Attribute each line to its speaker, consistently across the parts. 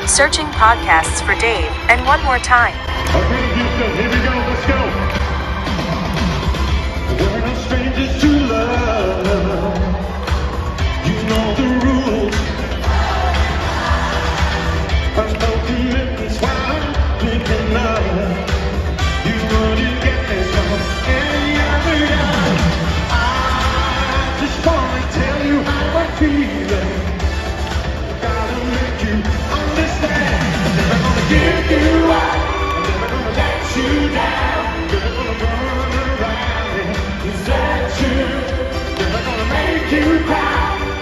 Speaker 1: Searching podcasts for Dave, and one more time.
Speaker 2: Okay, Houston, here we go, let's go. We're not strangers to love. You know the rules. No commitments while thinking of. You wouldn't get this from any other guy. I just wanna tell you how I'm feeling. Gotta make you understand. Never gonna give you up. I'm never gonna let you down. Never gonna run around and desert you. Never gonna make you cry.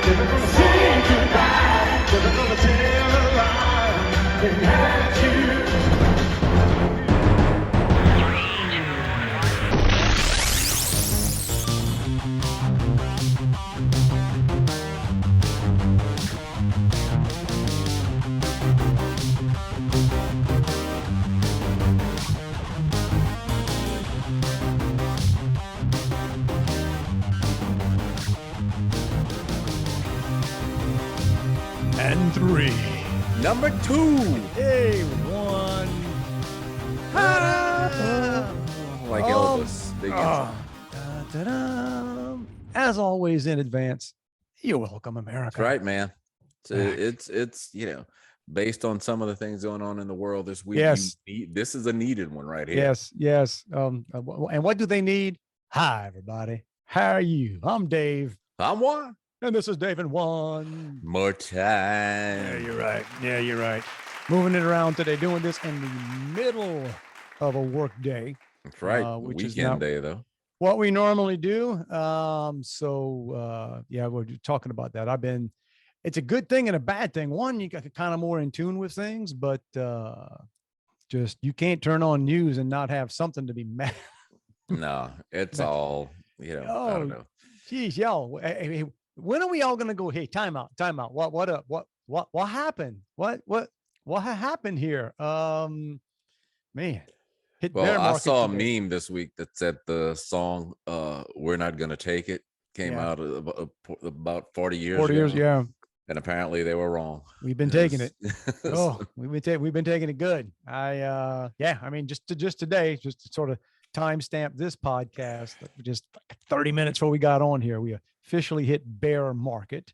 Speaker 2: Never gonna say goodbye. Never gonna tell a lie and hurt you.
Speaker 3: And 3.
Speaker 4: Number 2.
Speaker 3: Hey, 1.
Speaker 4: Like Elvis. Big
Speaker 3: As always, in advance, you're welcome, America.
Speaker 4: That's right, man. It's based on some of the things going on in the world this week.
Speaker 3: Yes.
Speaker 4: This is a needed one right here.
Speaker 3: Yes. And what do they need? Hi, everybody. How are you? I'm Dave.
Speaker 4: I'm Juan.
Speaker 3: And this is Dave and Juan.
Speaker 4: More time.
Speaker 3: Yeah, you're right. Moving it around today, doing this in the middle of a work day.
Speaker 4: That's right.
Speaker 3: Which is
Speaker 4: Weekend
Speaker 3: not
Speaker 4: day, though.
Speaker 3: what we normally do. We're talking about that. It's a good thing and a bad thing. One, you got kind of more in tune with things, but just you can't turn on news and not have something to be mad.
Speaker 4: No, it's all, I don't know.
Speaker 3: Geez, y'all. Hey, when are we all gonna go? Hey, time out. What happened? What happened here? Man.
Speaker 4: Well, I saw a meme this week that said the song "We're Not Gonna Take It" came out about 40 years ago.
Speaker 3: 40 years, yeah.
Speaker 4: And apparently they were wrong.
Speaker 3: We've been taking it. We've been taking it good. Just today, just to sort of timestamp this podcast, just 30 minutes before we got on here, we officially hit bear market,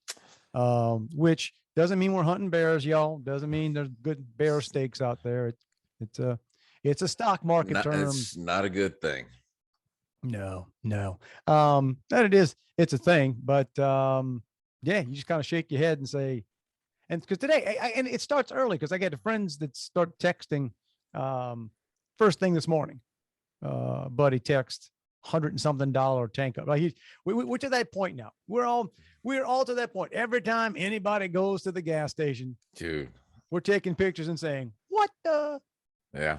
Speaker 3: which doesn't mean we're hunting bears, y'all. Doesn't mean there's good bear steaks out there. It's a stock market term.
Speaker 4: It's not a good thing.
Speaker 3: No. That it is. It's a thing, but you just kind of shake your head and say, and because today, and it starts early because I get friends that start texting first thing this morning. Buddy text $100 and something tank up. Like we're to that point now. We're all to that point. Every time anybody goes to the gas station,
Speaker 4: dude,
Speaker 3: we're taking pictures and saying, "What the?"
Speaker 4: Yeah.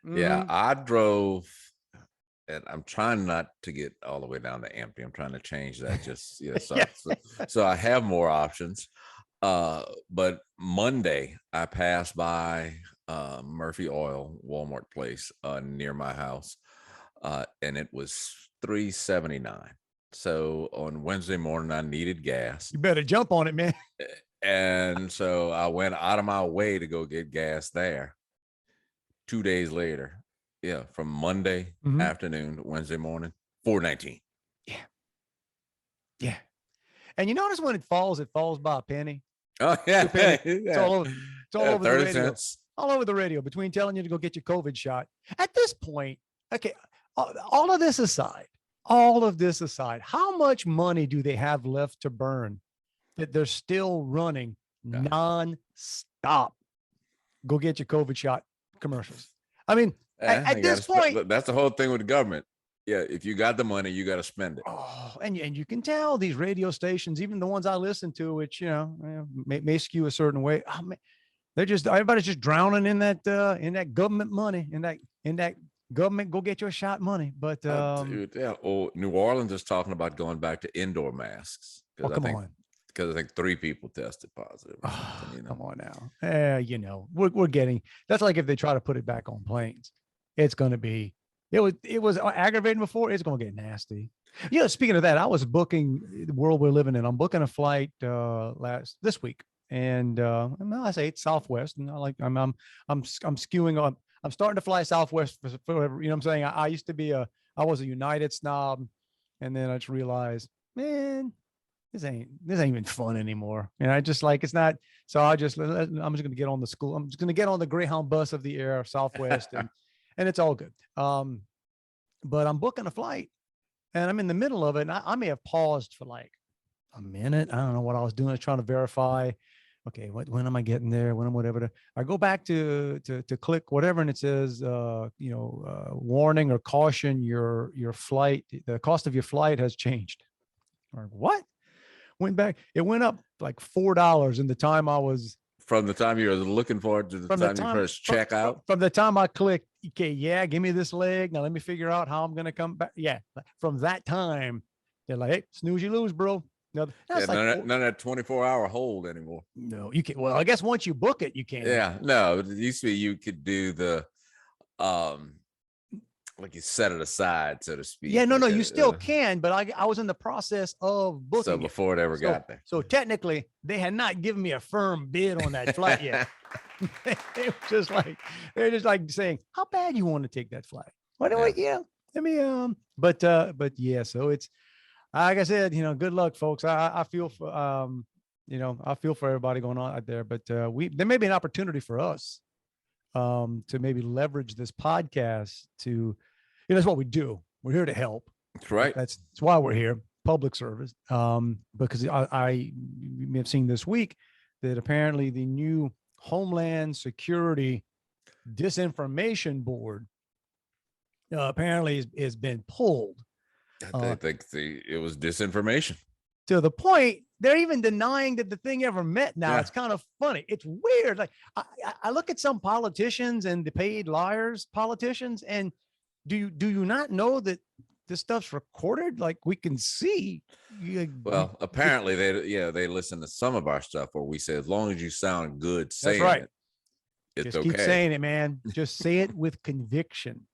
Speaker 3: Mm-hmm.
Speaker 4: Yeah. I drove, and I'm trying not to get all the way down to empty. I'm trying to change that. Just so I have more options. But Monday I passed by Murphy Oil Walmart place near my house, and it was $3.79. So on Wednesday morning I needed gas.
Speaker 3: You better jump on it, man.
Speaker 4: And so I went out of my way to go get gas there. 2 days later, from Monday afternoon to Wednesday morning, $4.19.
Speaker 3: Yeah. And you notice when it falls by a penny.
Speaker 4: Oh yeah,
Speaker 3: It's all over. It's all over
Speaker 4: 30
Speaker 3: the radio.
Speaker 4: cents.
Speaker 3: All over the radio. Between telling you to go get your COVID shot. At this point, okay. All of this aside, how much money do they have left to burn that they're still running non-stop? Go get your COVID shot commercials. I mean, at this point,
Speaker 4: that's the whole thing with the government. Yeah, if you got the money, you got to spend it.
Speaker 3: Oh, and you can tell these radio stations, even the ones I listen to, which may skew a certain way. Oh, man, everybody's just drowning in that government money, in that government go get your shot money. But
Speaker 4: New Orleans is talking about going back to indoor masks.
Speaker 3: Come on.
Speaker 4: Because I think 3 people tested positive.
Speaker 3: Come on now. We're getting, that's like if they try to put it back on planes, it's going to be, it was aggravating before. It's going to get nasty. Speaking of that, I was booking the world we're living in. I'm booking a flight this week and well, I say it's Southwest, and I'm skewing on. I'm starting to fly Southwest for whatever, you know what I'm saying? I used to be I was a United snob, and then I just realized, man, this ain't even fun anymore. And I just like, it's not. So I'm just going to get on I'm just going to get on the Greyhound bus of the air, Southwest, and it's all good. But I'm booking a flight and I'm in the middle of it. And I may have paused for like a minute. I don't know what I was doing. I was trying to verify. Okay, when am I getting there? When I'm whatever. I go back to click whatever, and it says, warning or caution, your flight, the cost of your flight has changed. Or what? Went back. It went up like $4 in the time I was.
Speaker 4: From the time you were looking forward to the time you first check out.
Speaker 3: From the time I clicked, okay, yeah, give me this leg. Now let me figure out how I'm going to come back. Yeah. From that time, they're like, hey, snooze, you lose, bro. No,
Speaker 4: none of that 24-hour hold anymore.
Speaker 3: No, you can't. Well, I guess once you book it, you can.
Speaker 4: Yeah, no, it used to be you could do the, like you set it aside, so to speak.
Speaker 3: Yeah, no, you still can, but I was in the process of booking.
Speaker 4: So before it ever got there.
Speaker 3: So technically, they had not given me a firm bid on that flight yet. They're just like saying, how bad you want to take that flight? What do let me but yeah, so it's, like I said, good luck, folks. I feel for I feel for everybody going on out there, but there may be an opportunity for us to maybe leverage this podcast to, that's what we do. We're here to help.
Speaker 4: That's right.
Speaker 3: That's why we're here, public service. Because I may have seen this week that apparently the new Homeland Security Disinformation Board apparently has been pulled.
Speaker 4: I think it was disinformation.
Speaker 3: To the point they're even denying that the thing ever met now. Yeah. It's kind of funny. It's weird. Like I look at some politicians and the paid liars politicians, and do you not know that this stuff's recorded? Like we can see.
Speaker 4: Well, apparently they listen to some of our stuff where we say, as long as you sound good saying it, it's
Speaker 3: just
Speaker 4: okay.
Speaker 3: Keep saying it, man. Just say it with conviction.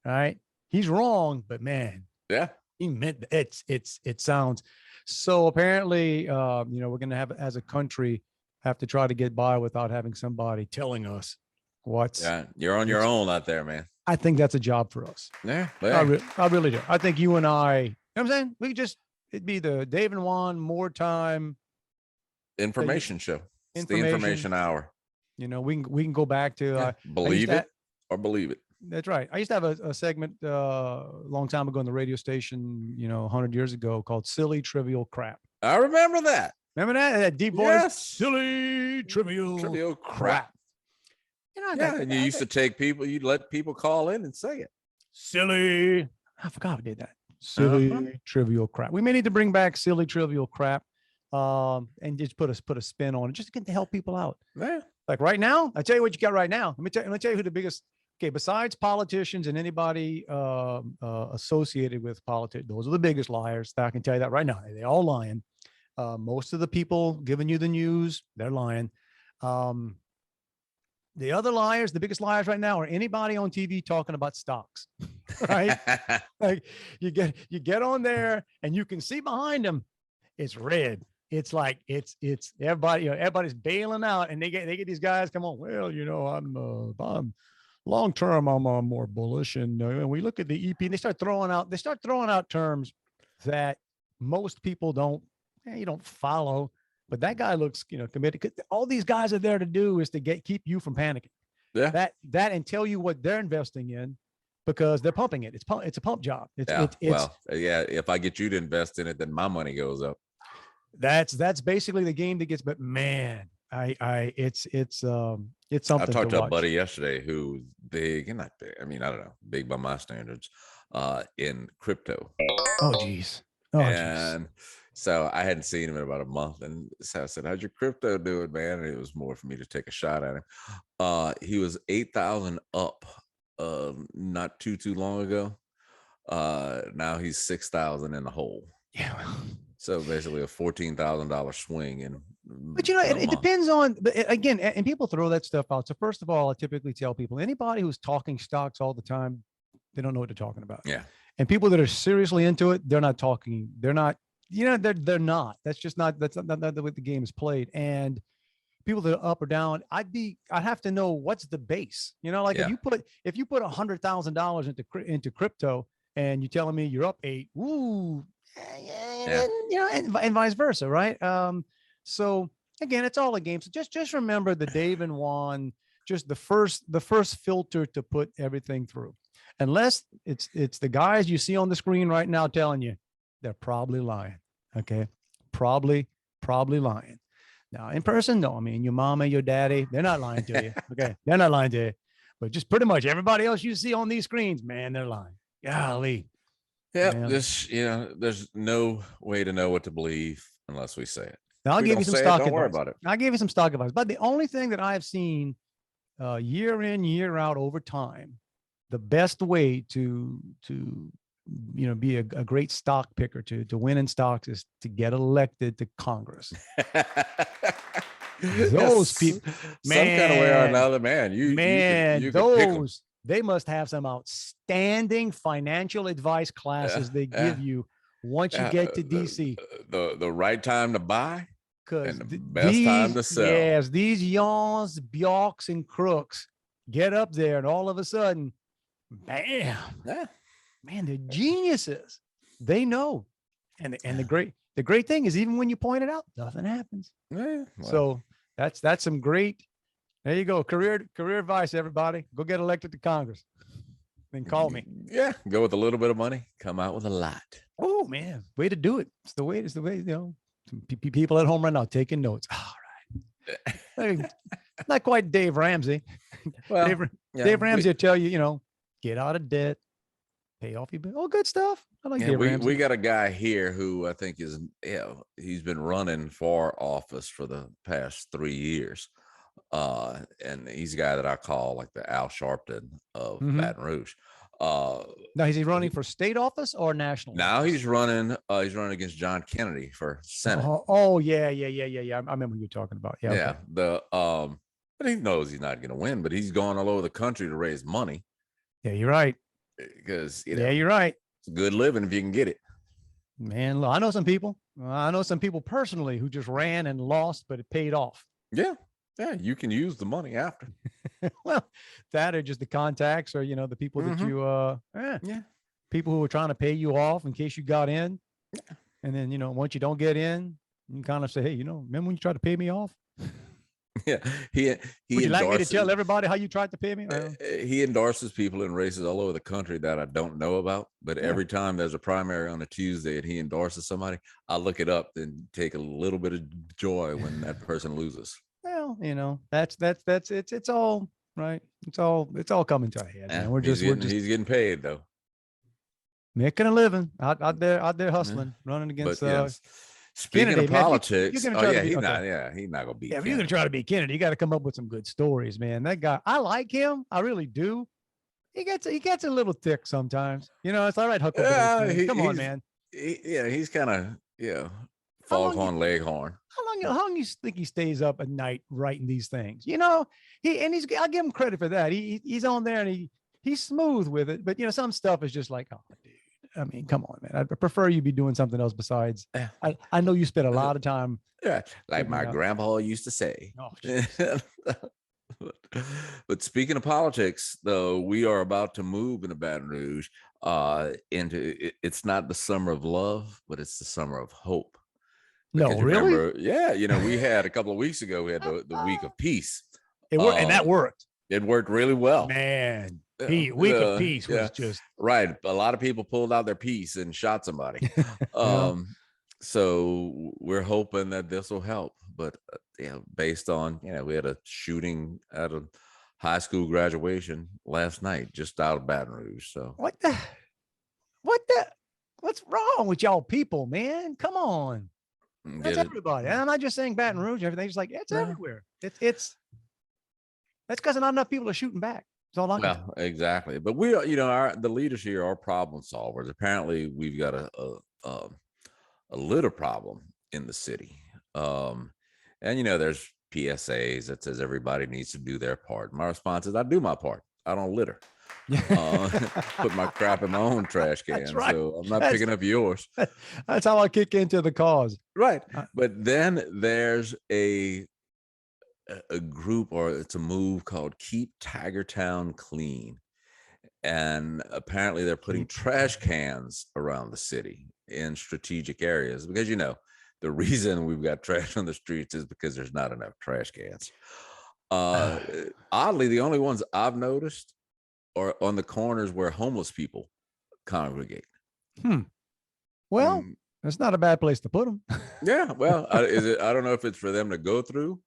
Speaker 3: All right. He's wrong, but man,
Speaker 4: yeah,
Speaker 3: he meant it sounds. So apparently, we're going to have, as a country, have to try to get by without having somebody telling us what's.
Speaker 4: Yeah, you're on your own out there, man.
Speaker 3: I think that's a job for us.
Speaker 4: Yeah,
Speaker 3: I really do. I think you and I, you know what I'm saying? We could just, it'd be the Dave and Juan more time
Speaker 4: information show. It's the information hour.
Speaker 3: We can go back to
Speaker 4: believe it or believe it.
Speaker 3: That's right. I used to have a segment a long time ago on the radio station, 100 years ago, called Silly Trivial Crap.
Speaker 4: I remember that.
Speaker 3: Remember that deep voice?
Speaker 4: Yes.
Speaker 3: Silly trivial crap.
Speaker 4: And you used to take people, you'd let people call in and say it.
Speaker 3: Silly. I forgot I did that. Silly trivial crap. We may need to bring back silly trivial crap and just put a spin on it, just to help people out.
Speaker 4: Yeah.
Speaker 3: Like right now, I tell you what you got right now. Let me tell you who the biggest. Okay, besides politicians and anybody associated with politics, those are the biggest liars. I can tell you that right now. They're all lying. Most of the people giving you the news, they're lying. The other liars, the biggest liars right now, are anybody on TV talking about stocks, right? Like you get on there and you can see behind them, it's red. It's like it's everybody. Everybody's bailing out, and they get these guys come on. Well, I'm long term, I'm more bullish, and we look at the EP, and they start throwing out terms that most people don't follow. But that guy looks, committed. All these guys are there to do is to keep you from panicking.
Speaker 4: Yeah.
Speaker 3: That and tell you what they're investing in, because they're pumping it. It's a pump job.
Speaker 4: If I get you to invest in it, then my money goes up.
Speaker 3: That's basically the game that gets. But man, it's something.
Speaker 4: I talked to a buddy yesterday who's big, and not big. I mean, I don't know, big by my standards, in crypto.
Speaker 3: Oh, geez.
Speaker 4: So I hadn't seen him in about a month, and so I said, "How's your crypto doing, man?" And it was more for me to take a shot at him. He was 8,000 up, not too long ago. Now he's 6,000 in the hole.
Speaker 3: Yeah.
Speaker 4: So basically a $14,000 swing.
Speaker 3: But it depends on, again, and people throw that stuff out. So first of all, I typically tell people, anybody who's talking stocks all the time, they don't know what they're talking about.
Speaker 4: Yeah.
Speaker 3: And people that are seriously into it, they're not talking. They're not, they're not. That's not the way the game is played. And people that are up or down, I'd have to know what's the base. Like
Speaker 4: Yeah.
Speaker 3: if you put $100,000 into crypto and you're telling me you're up 8, woo,
Speaker 4: Yeah.
Speaker 3: and vice versa, right? So again, it's all a game. So just remember the Dave and Juan, just the first filter to put everything through. Unless it's the guys you see on the screen right now telling you they're probably lying. Okay. Probably lying. Now in person, no. I mean, your mama, your daddy, they're not lying to you. Okay. They're not lying to you. But just pretty much everybody else you see on these screens, man, they're lying. Golly.
Speaker 4: Yeah.
Speaker 3: Man.
Speaker 4: There's no way to know what to believe unless we say it.
Speaker 3: Now I'll
Speaker 4: We
Speaker 3: give
Speaker 4: don't
Speaker 3: you some
Speaker 4: say it,
Speaker 3: stock
Speaker 4: don't worry
Speaker 3: advice.
Speaker 4: about it.
Speaker 3: I'll give you some stock advice. But the only thing that I've seen year in, year out over time, the best way to be a great stock picker to win in stocks is to get elected to Congress. Those people,
Speaker 4: some kind of way or
Speaker 3: man,
Speaker 4: another, man. You can pick 'em.
Speaker 3: those they must have some outstanding financial advice classes they give you once you get to DC.
Speaker 4: The right time to buy
Speaker 3: Because
Speaker 4: and the best time to sell.
Speaker 3: Yes, these yawns, bjorks, and crooks get up there, and all of a sudden, bam,
Speaker 4: Yeah.
Speaker 3: man, they're geniuses. They know, and the great thing is, even when you point it out, nothing happens.
Speaker 4: Yeah, well,
Speaker 3: So that's some great. There you go, career advice, everybody. Go get elected to Congress, then call me.
Speaker 4: Yeah, go with a little bit of money, come out with a lot.
Speaker 3: Oh man, way to do it. It's the way. Some people at home right now taking notes. All right. Not quite Dave Ramsey.
Speaker 4: Well,
Speaker 3: Dave Ramsey will tell you, get out of debt, pay off your bill. Oh, good stuff. I like Dave Ramsey.
Speaker 4: We got a guy here who I think is, he's been running for office for the past 3 years. And he's a guy that I call like the Al Sharpton of Baton Rouge.
Speaker 3: Now, is he running for state office or national?
Speaker 4: Now
Speaker 3: office?
Speaker 4: he's running against John Kennedy for Senate.
Speaker 3: Yeah. I remember who you're talking about. Yeah.
Speaker 4: Yeah.
Speaker 3: Okay.
Speaker 4: But he knows he's not going to win, but he's going all over the country to raise money.
Speaker 3: Yeah, you're right.
Speaker 4: Because
Speaker 3: you're right.
Speaker 4: It's good living if you can get it.
Speaker 3: Man, look, I know some people. I know some people personally who just ran and lost, but it paid off.
Speaker 4: Yeah. Yeah, you can use the money after.
Speaker 3: Well, that or just the contacts or the people that you people who were trying to pay you off in case you got in.
Speaker 4: Yeah.
Speaker 3: And then once you don't get in, you can kind of say, hey, remember when you tried to pay me off?
Speaker 4: Yeah. Would
Speaker 3: you like me to tell everybody how you tried to pay me?
Speaker 4: He endorses people in races all over the country that I don't know about. But every time there's a primary on a Tuesday and he endorses somebody, I look it up and take a little bit of joy when that person loses.
Speaker 3: Well, it's all right. It's all coming to a head.
Speaker 4: Yeah,
Speaker 3: Man.
Speaker 4: he's getting paid though.
Speaker 3: Making a living out there hustling, running against
Speaker 4: Speaking
Speaker 3: Kennedy,
Speaker 4: of
Speaker 3: man,
Speaker 4: politics,
Speaker 3: he's not
Speaker 4: he's not gonna beat.
Speaker 3: Yeah, if you're gonna try to beat Kennedy, you got to come up with some good stories, man. That guy, I like him, I really do. He gets a little thick sometimes. It's all right, Huckleberry. Come on, man.
Speaker 4: He's kind of foghorn leghorn.
Speaker 3: How long you think he stays up at night writing these things? I'll give him credit for that. He's on there and he's smooth with it, but some stuff is just like, oh, dude. I mean, come on, man. I prefer you be doing something else besides. I know you spent a lot of time.
Speaker 4: Yeah, like my grandpa used to say.
Speaker 3: Oh,
Speaker 4: but speaking of politics, though, we are about to move in Baton Rouge into it's not the summer of love, but it's the summer of hope.
Speaker 3: No, really?
Speaker 4: Remember, we had a couple of weeks ago, we had the week of peace.
Speaker 3: It worked, and that worked.
Speaker 4: It worked really well.
Speaker 3: Man, week of peace was just
Speaker 4: right. A lot of people pulled out their piece and shot somebody. So we're hoping that this will help. But based on we had a shooting at a high school graduation last night, just out of Baton Rouge. So
Speaker 3: what's wrong with y'all people, man? Come on. That's everybody. And I'm not just saying Baton Rouge, everything's like it's everywhere. That's because not enough people are shooting back. That's all I can
Speaker 4: do. Exactly. But we are, the leaders here are problem solvers. Apparently, we've got a litter problem in the city. And there's PSAs that says everybody needs to do their part. My response is I do my part. I don't litter. Put my crap in my own trash can. Right. So I'm not picking up yours.
Speaker 3: That's how I kick into the cause.
Speaker 4: Right. But then there's a a group, or it's a move called Keep Tigertown Clean. And apparently they're putting trash cans around the city in strategic areas, because the reason we've got trash on the streets is because there's not enough trash cans. Oddly, the only ones I've noticed are on the corners where homeless people congregate.
Speaker 3: Well, that's not a bad place to put them.
Speaker 4: Yeah, well, I don't know if it's for them to go through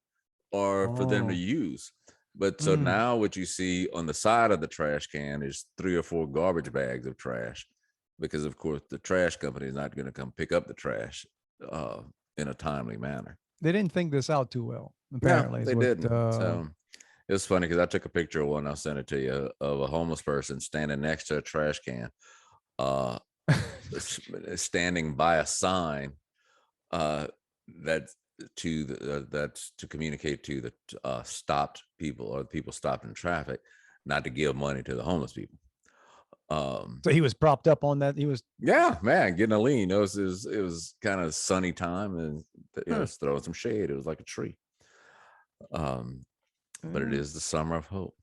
Speaker 4: or for them to use. But so now what you see on the side of the trash can is 3 or 4 garbage bags of trash, because of course the trash company is not going to come pick up the trash in a timely manner.
Speaker 3: They didn't think this out too well, apparently.
Speaker 4: No, they didn't. So it was funny because I took a picture of one, I'll send it to you, of a homeless person standing next to a trash can, standing by a sign that's to communicate to the stopped people, or the people stopped in traffic, not to give money to the homeless people.
Speaker 3: So he was propped up on that. He was,
Speaker 4: yeah, man, getting a lean. It was kind of sunny time, and it's throwing some shade. It was like a tree. But it is the summer of hope.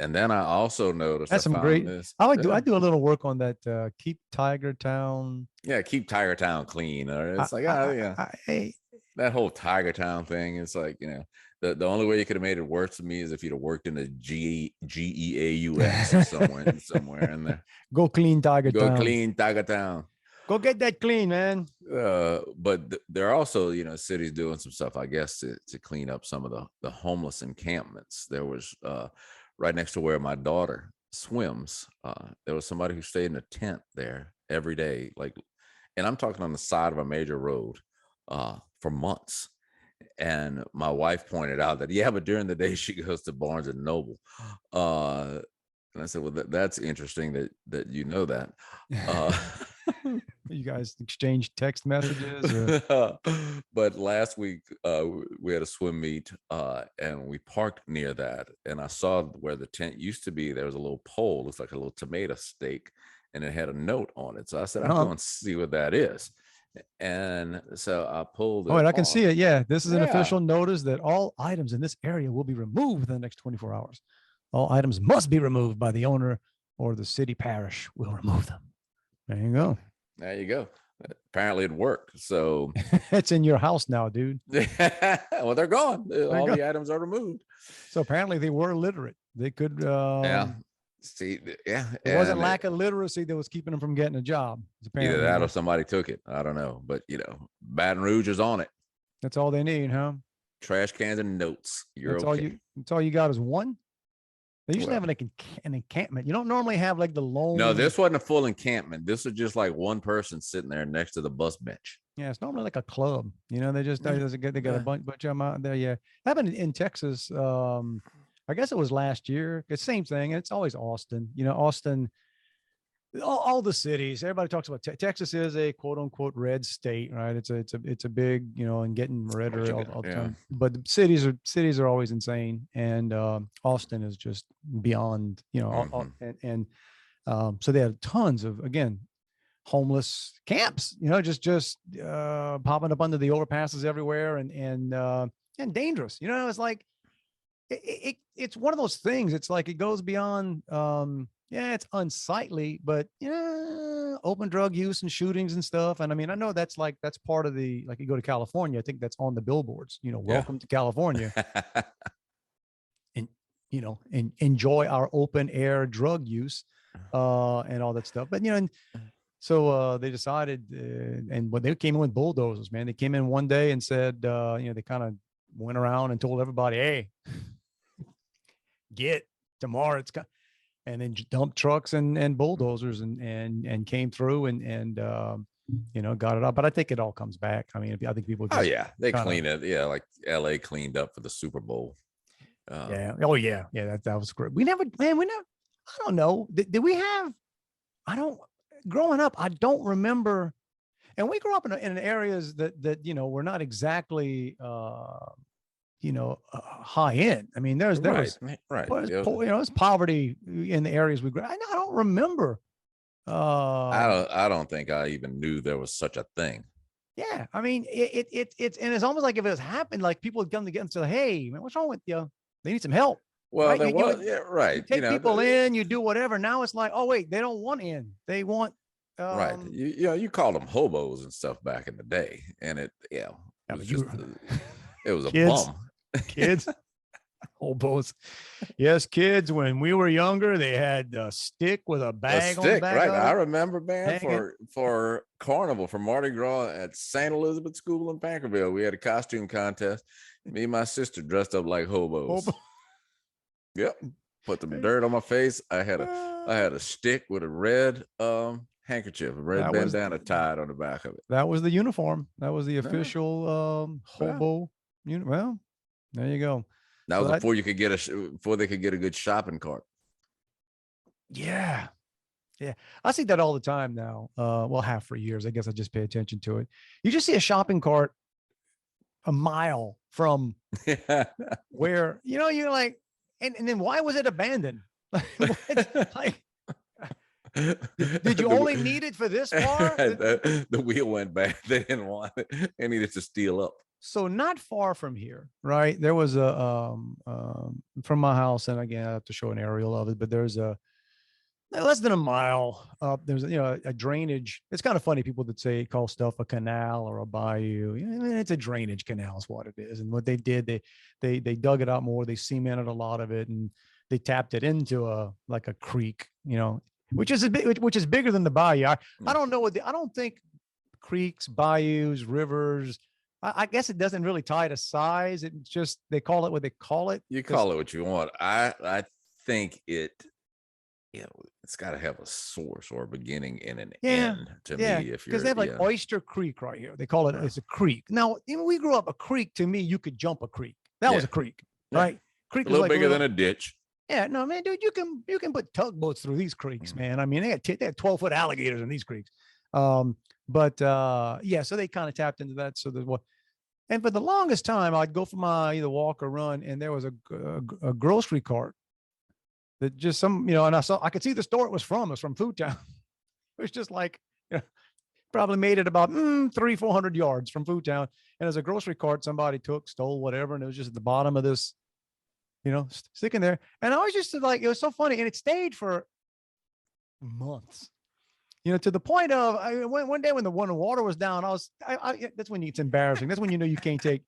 Speaker 4: And then I also noticed
Speaker 3: that's some great. I do a little work on that. Keep Tigertown.
Speaker 4: Yeah, keep Tigertown clean. Or it's that whole Tigertown thing. It's like, the only way you could have made it worse to me is if you'd have worked in the GEAUS or somewhere in there.
Speaker 3: Go clean Tigertown.
Speaker 4: Go clean Tigertown.
Speaker 3: Go get that clean, man.
Speaker 4: But there are also, cities doing some stuff, I guess, to clean up some of the homeless encampments. There was right next to where my daughter swims, there was somebody who stayed in a tent there every day, and I'm talking on the side of a major road for months. And my wife pointed out that, but during the day she goes to Barnes and Noble. And I said, well, that's interesting that you know that.
Speaker 3: You guys exchange text messages? Or?
Speaker 4: But last week we had a swim meet, and we parked near that, and I saw where the tent used to be. There was a little pole, looks like a little tomato stake, and it had a note on it. So I said, I'm going to see what that is. And so I pulled it.
Speaker 3: Oh, and I can see it. Yeah, this is an official notice that all items in this area will be removed within the next 24 hours. All items must be removed by the owner, or the city parish will remove them. There you go.
Speaker 4: There you go. Apparently it worked. So
Speaker 3: it's in your house now, dude.
Speaker 4: Well, they're gone. All the items are removed.
Speaker 3: So apparently they were literate. They could.
Speaker 4: See,
Speaker 3: it wasn't lack of literacy that was keeping them from getting a job.
Speaker 4: Either that or somebody took it. I don't know. But, Baton Rouge is on it.
Speaker 3: That's all they need, huh?
Speaker 4: Trash cans and notes.
Speaker 3: That's all you got is one? They usually have an encampment. You don't normally have like the lone.
Speaker 4: No, this wasn't a full encampment. This was just like one person sitting there next to the bus bench.
Speaker 3: Yeah, it's normally like a club. They got a bunch of them out there. Yeah, happened in Texas. I guess it was last year. It's the same thing. It's always Austin. Austin. All the cities. Everybody talks about Texas is a quote unquote red state, right? It's a big, and getting redder all the time. But the cities are always insane, and Austin is just beyond, so they have tons of, again, homeless camps, just popping up under the overpasses everywhere, and dangerous. It's like it's one of those things. It's like it goes beyond. It's unsightly, but open drug use and shootings and stuff. And I mean, I know that's part of the, like, you go to California, I think that's on the billboards, welcome to California. And, and enjoy our open air drug use and all that stuff. But, and so they decided, and when they came in with bulldozers, man, they came in one day and said, they kind of went around and told everybody, hey, tomorrow it's and then dump trucks and bulldozers and came through and got it up. But I think it all comes back. I mean, I think people just
Speaker 4: they clean it. Yeah, like LA cleaned up for the Super Bowl.
Speaker 3: That was great. I don't know. Did we have, growing up, I don't remember. And we grew up in areas that were not exactly high end. I mean, there's poverty in the areas we grew. I don't remember.
Speaker 4: I don't think I even knew there was such a thing.
Speaker 3: Yeah, I mean, it's and it's almost like if it was happened, like people would come together and say, "Hey, man, what's wrong with you? They need some help."
Speaker 4: Well,
Speaker 3: Right?
Speaker 4: there
Speaker 3: You
Speaker 4: was,
Speaker 3: would
Speaker 4: yeah, right.
Speaker 3: take people in, you do whatever. Now it's like, oh wait, they don't want in. They want
Speaker 4: Right. You know, you called them hobos and stuff back in the day, and it, yeah, it
Speaker 3: yeah,
Speaker 4: was
Speaker 3: but
Speaker 4: just, it was a
Speaker 3: kids,
Speaker 4: bum.
Speaker 3: kids, hobos. Yes, kids. When we were younger, they had a stick with a
Speaker 4: A
Speaker 3: bag on the
Speaker 4: stick,
Speaker 3: back
Speaker 4: right?
Speaker 3: of
Speaker 4: I
Speaker 3: it.
Speaker 4: remember, man,
Speaker 3: Hanging.
Speaker 4: for Carnival, for Mardi Gras at St. Elizabeth School in Bankerville, we had a costume contest. Me and my sister dressed up like hobos.
Speaker 3: Hobo.
Speaker 4: Yep. Put some dirt on my face. I had a stick with a red handkerchief, a red
Speaker 3: That was
Speaker 4: bandana tied on the back of it.
Speaker 3: that was the uniform. That was the
Speaker 4: Yeah.
Speaker 3: official
Speaker 4: Yeah.
Speaker 3: hobo. Well, there you go.
Speaker 4: That
Speaker 3: So
Speaker 4: was
Speaker 3: that,
Speaker 4: before you could get before they could get a good shopping cart.
Speaker 3: yeah. Yeah. I see that all the time now. Well, have for years. I guess I just pay attention to it. You just see a shopping cart a mile from where, you're like, and then why was it abandoned? Like, did you only need it for this far?
Speaker 4: The wheel went bad. They didn't want it. They needed to steal up.
Speaker 3: So not far from here, right? There was a from my house, and again, I have to show an aerial of it, but there's a less than a mile up. There's a drainage. It's kind of funny people that say call stuff a canal or a bayou. It's a drainage canal is what it is. And what they did, they dug it out more. They cemented a lot of it, and they tapped it into a creek. Which is which is bigger than the bayou. I don't know I don't think creeks, bayous, rivers. I guess it doesn't really tie to size. It's just they call it what they call it.
Speaker 4: You call it what you want. I think it's got to have a source or a beginning and an end to me. If you're
Speaker 3: because they have like Oyster Creek right here. They call it it's a creek. Now, we grew up a creek. To me, you could jump a creek. That was a creek, right? Creek
Speaker 4: a little bigger than a ditch.
Speaker 3: Yeah, no, man, dude, you can put tugboats through these creeks, man. I mean, they had 12-foot alligators in these creeks. So they kind of tapped into that. So there's what, and for the longest time, I'd go for my either walk or run, and there was a grocery cart that just and I could see the store it was from. It was from Food Town. It was just like, probably made it about 300-400 yards from Food Town, and there's a grocery cart somebody stole, whatever, and it was just at the bottom of this. Sticking there. And I was just like, it was so funny. And it stayed for months, to the point of one day when the water was down, that's when it's embarrassing. That's when, you can't take,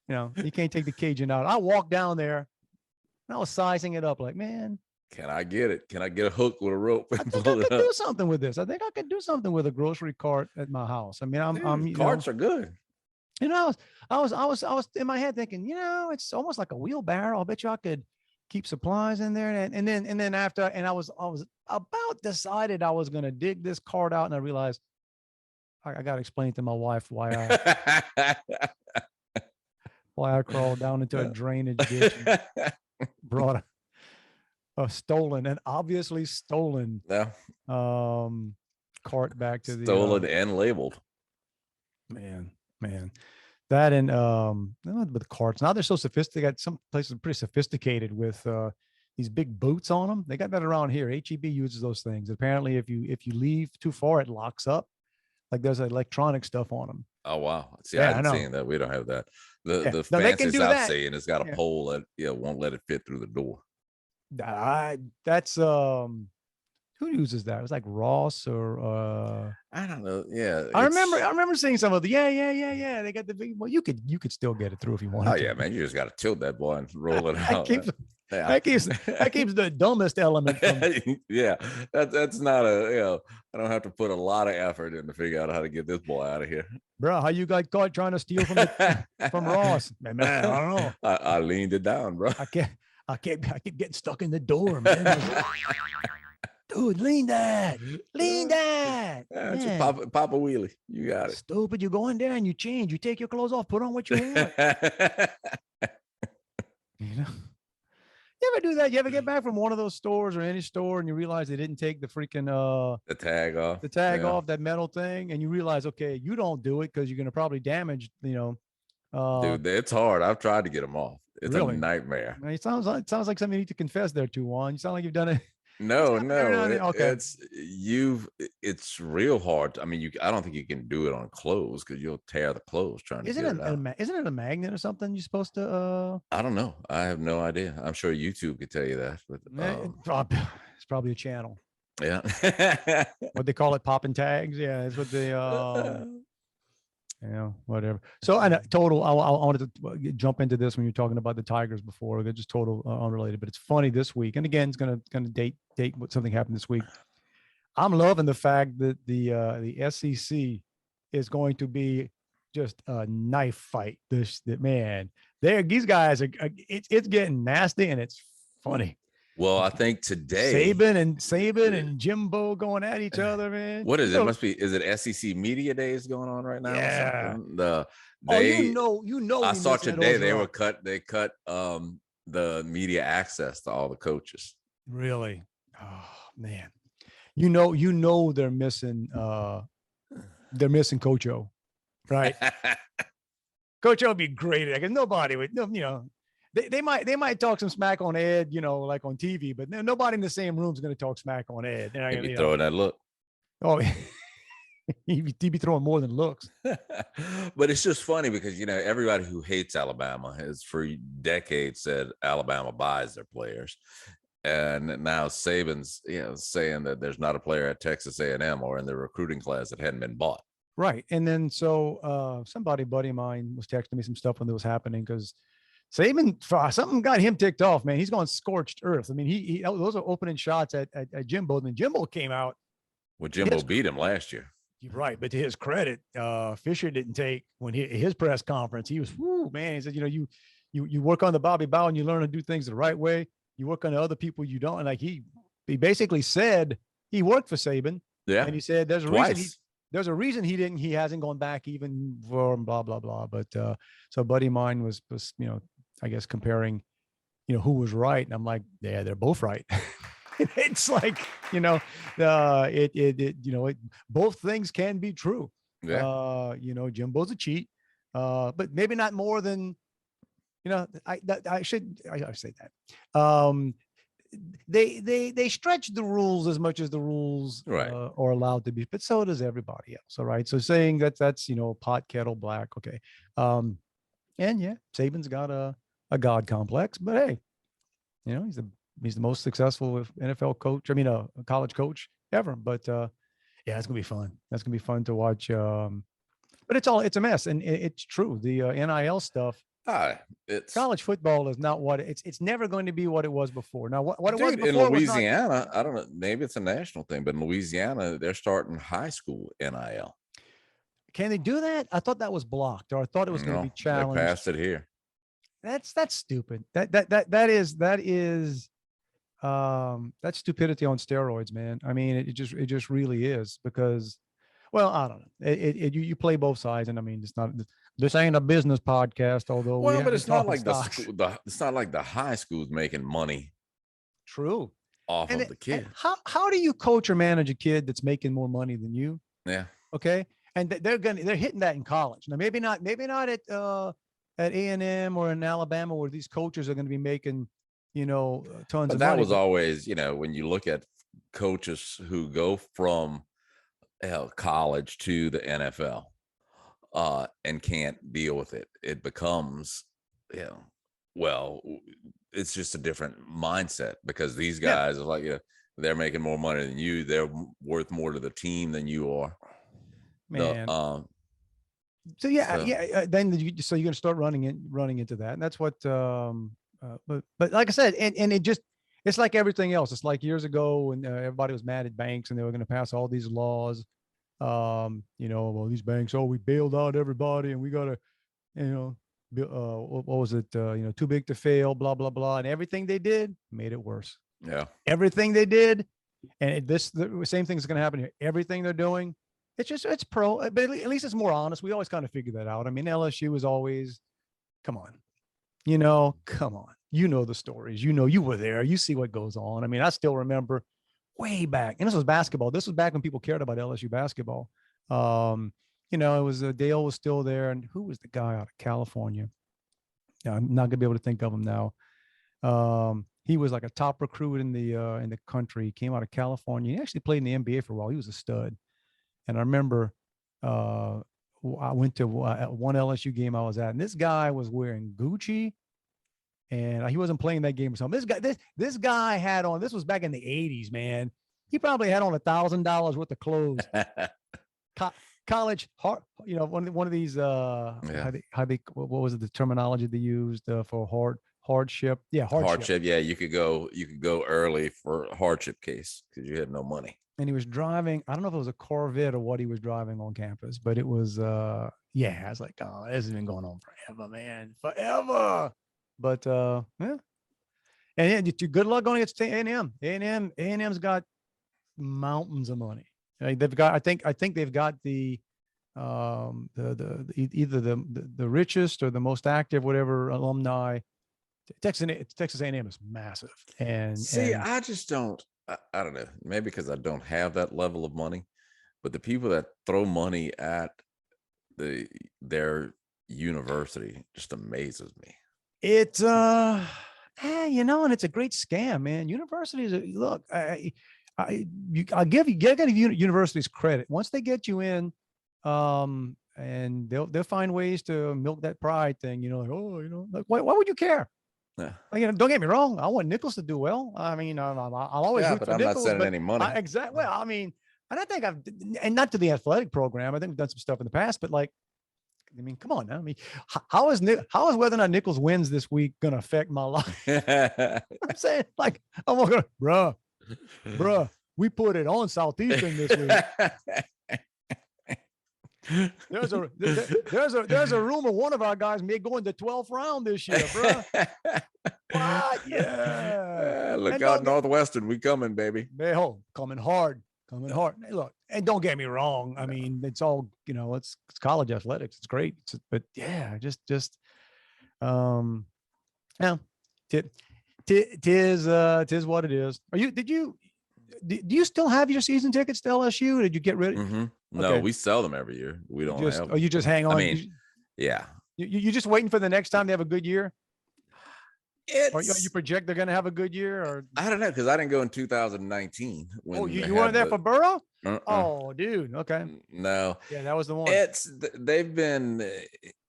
Speaker 3: you can't take the Cajun out. I walked down there and I was sizing it up like, man,
Speaker 4: can I get it? Can I get a hook with a rope?
Speaker 3: I think I could do something with this. I think I could do something with a grocery cart at my house. I mean,
Speaker 4: carts are good.
Speaker 3: I was in my head thinking, it's almost like a wheelbarrow. I'll bet you I could keep supplies in there. And then after, and I was about decided I was going to dig this cart out. And I realized I got to explain to my wife why I crawled down into a drainage ditch and brought a stolen and obviously stolen cart back to
Speaker 4: stolen and labeled.
Speaker 3: Man. That and with carts. Now they're so sophisticated. Some places are pretty sophisticated with these big boots on them. They got that around here. HEB uses those things. Apparently, if you leave too far, it locks up. Like there's electronic stuff on them.
Speaker 4: Oh wow! See, I haven't seen that. We don't have that. The fanciest I've seen has got a pole that won't let it fit through the door.
Speaker 3: That's who uses that? It was like Ross or
Speaker 4: I don't know. Yeah,
Speaker 3: I remember seeing some of the yeah. They got the big. Well, you could still get it through if you wanted.
Speaker 4: Oh yeah, man, you just got to tilt that boy and roll it out. That
Speaker 3: keeps the dumbest element from.
Speaker 4: Yeah, that's not I don't have to put a lot of effort in to figure out how to get this boy out of here.
Speaker 3: Bro, how you got caught trying to steal from Ross? Man, I don't know.
Speaker 4: I leaned it down, bro.
Speaker 3: I kept getting stuck in the door, man. Dude, lean that. Yeah,
Speaker 4: just pop a wheelie. You got it.
Speaker 3: Stupid. You go in there and you change. You take your clothes off, put on what you want. You ever do that? You ever get back from one of those stores or any store and you realize they didn't take the freaking
Speaker 4: the tag off.
Speaker 3: Off that metal thing, and you realize, okay, you don't do it because you're gonna probably damage,
Speaker 4: dude, it's hard. I've tried to get them off. It's
Speaker 3: really
Speaker 4: a nightmare.
Speaker 3: It sounds like something you need to confess there to, Juan. You sound like you've done it.
Speaker 4: No,
Speaker 3: not there,
Speaker 4: no,
Speaker 3: not there. Okay.
Speaker 4: it's real hard. I mean, I don't think you can do it on clothes because you'll tear the clothes trying to
Speaker 3: Isn't
Speaker 4: get
Speaker 3: it
Speaker 4: it out.
Speaker 3: isn't it a magnet or something you're supposed to
Speaker 4: I don't know. I have no idea. I'm sure YouTube could tell you that, but
Speaker 3: it's probably a channel.
Speaker 4: yeah.
Speaker 3: What they call it, popping tags. Yeah, that's what they whatever. So and total, I wanted to jump into this when you're talking about the Tigers before. They're just total unrelated, but it's funny this week. And again, it's gonna date what something happened this week. I'm loving the fact that the SEC is going to be just a knife fight. Man, these guys are it's getting nasty and it's funny.
Speaker 4: Well, I think today
Speaker 3: Saban and Jimbo going at each other, man.
Speaker 4: What is it? Must be, is it SEC Media Days going on right now?
Speaker 3: Yeah.
Speaker 4: Or something?
Speaker 3: I
Speaker 4: I saw today they cut the media access to all the coaches.
Speaker 3: Really? Oh man. You know they're missing Coach O, right? Coach O would be great because nobody would, they might talk some smack on Ed, like on TV, but nobody in the same room is going to talk smack on Ed.
Speaker 4: He'd be throwing that look.
Speaker 3: Oh, he'd be throwing more than looks.
Speaker 4: But it's just funny because, everybody who hates Alabama has for decades said Alabama buys their players. And now Saban's, saying that there's not a player at Texas A&M or in the recruiting class that hadn't been bought.
Speaker 3: Right. And then so buddy of mine was texting me some stuff when it was happening because Saban, something got him ticked off, man. He's going scorched earth. I mean, he those are opening shots at Jimbo. And then Jimbo came out.
Speaker 4: Well, Jimbo beat him last year.
Speaker 3: Right. But to his credit, Fisher didn't take when his press conference. He was, man. He said, you work on the Bobby Bow and you learn to do things the right way. You work on the other people you don't. And like he basically said he worked for Saban.
Speaker 4: Yeah.
Speaker 3: And he said there's a
Speaker 4: Twice.
Speaker 3: reason there's a reason he hasn't gone back even for blah, blah, blah. But so a buddy of mine was, I guess comparing, who was right. And I'm like, yeah, they're both right. It's like, both things can be true.
Speaker 4: Yeah.
Speaker 3: Jimbo's a cheat, but maybe not more than, I should say that. They stretch the rules as much as the rules
Speaker 4: Right.
Speaker 3: are allowed to be, but so does everybody else. All right. So saying that's pot kettle black. Okay. And yeah, Saban's got a God complex, but hey, he's the most successful NFL coach. I mean, a college coach ever. But yeah, it's gonna be fun. That's gonna be fun to watch. But it's a mess, and it's true. The NIL stuff.
Speaker 4: It's
Speaker 3: College football is not what it's never going to be what it was before. Now, what it was
Speaker 4: in
Speaker 3: before
Speaker 4: Louisiana, I don't know. Maybe it's a national thing, but in Louisiana, they're starting high school NIL.
Speaker 3: Can they do that? I thought that was blocked, or I thought it was going to be challenged.
Speaker 4: They passed it here.
Speaker 3: That's stupid. That is that's stupidity on steroids, man. I mean, it just really is because, well, I don't know. You play both sides, and I mean, this ain't a business podcast, although
Speaker 4: but it's not like it's not like the high school's making money.
Speaker 3: True.
Speaker 4: Off of the kid.
Speaker 3: How do you coach or manage a kid that's making more money than you?
Speaker 4: Yeah.
Speaker 3: Okay. And they're hitting that in college. Now, maybe not at A&M or in Alabama where these coaches are going to be making, tons of money.
Speaker 4: That was always, when you look at coaches who go from college to the NFL and can't deal with it, it becomes, well, it's just a different mindset because these guys are like, they're making more money than you. They're worth more to the team than you are.
Speaker 3: Man. Then you're going to start running into that. And that's what, but like I said, and it's like everything else. It's like years ago when everybody was mad at banks and they were going to pass all these laws. Well, these banks, we bailed out everybody and we got to, what was it? Too big to fail, blah, blah, blah. And everything they did made it worse.
Speaker 4: Yeah.
Speaker 3: Everything they did. And the same thing is going to happen here. Everything they're doing. It's pro, but at least it's more honest. We always kind of figure that out. I mean, LSU is always, come on. You know the stories. You were there. You see what goes on. I mean, I still remember way back, and this was basketball. This was back when people cared about LSU basketball. It was Dale was still there, and who was the guy out of California? I'm not gonna be able to think of him now. He was like a top recruit in the country. He came out of California. He actually played in the NBA for a while. He was a stud. And I remember I went to one LSU game I was at, and this guy was wearing Gucci, and he wasn't playing that game or something. This guy had on. This was back in the '80s, man. He probably had on $1,000 worth of clothes. College, one of these. What was it? The terminology they used for hardship? Yeah,
Speaker 4: hardship. Yeah, you could go early for hardship case because you had no money.
Speaker 3: And he was driving, I don't know if it was a Corvette or what he was driving on campus, but it was I was like, oh, this has been going on forever, man. Forever. But yeah. And good luck going against A&M. A&M's got mountains of money. They've got, I think they've got the either the richest or the most active, whatever alumni. Texas A&M is massive. And
Speaker 4: I just don't. I don't know. Maybe because I don't have that level of money, but the people that throw money at their university just amazes me.
Speaker 3: It's and it's a great scam, man. Universities, look, I'll give universities credit once they get you in, and they'll find ways to milk that pride thing. Like, why would you care? Yeah. Don't get me wrong. I want Nichols to do well. I mean, I'll always root
Speaker 4: but
Speaker 3: for
Speaker 4: I'm
Speaker 3: Nichols,
Speaker 4: not sending any money.
Speaker 3: Exactly. Well, I mean, and I think and not to the athletic program. I think we've done some stuff in the past, but like, I mean, come on now. I mean, how is whether or not Nichols wins this week going to affect my life? I'm saying, like, I'm going, bruh, we put it on Southeastern this week. There's a rumor one of our guys may go in the 12th round this year, bro. What? Yeah.
Speaker 4: Look out, Northwestern. We coming, baby.
Speaker 3: Coming hard. Hey, look, and don't get me wrong. I mean, it's all, it's college athletics. It's great. But yeah, just tis what it is. Do you still have your season tickets to LSU? Or did you get rid of?
Speaker 4: Mm-hmm. No,
Speaker 3: okay.
Speaker 4: We sell them every year. We don't have them.
Speaker 3: Oh, you just hang on.
Speaker 4: I mean, yeah.
Speaker 3: You just waiting for the next time they have a good year? Or you project they're going to have a good year? Or
Speaker 4: I don't know, because I didn't go in 2019 when
Speaker 3: you weren't there for Burrow? Oh, dude. Okay.
Speaker 4: No.
Speaker 3: Yeah, that was the one.
Speaker 4: They've been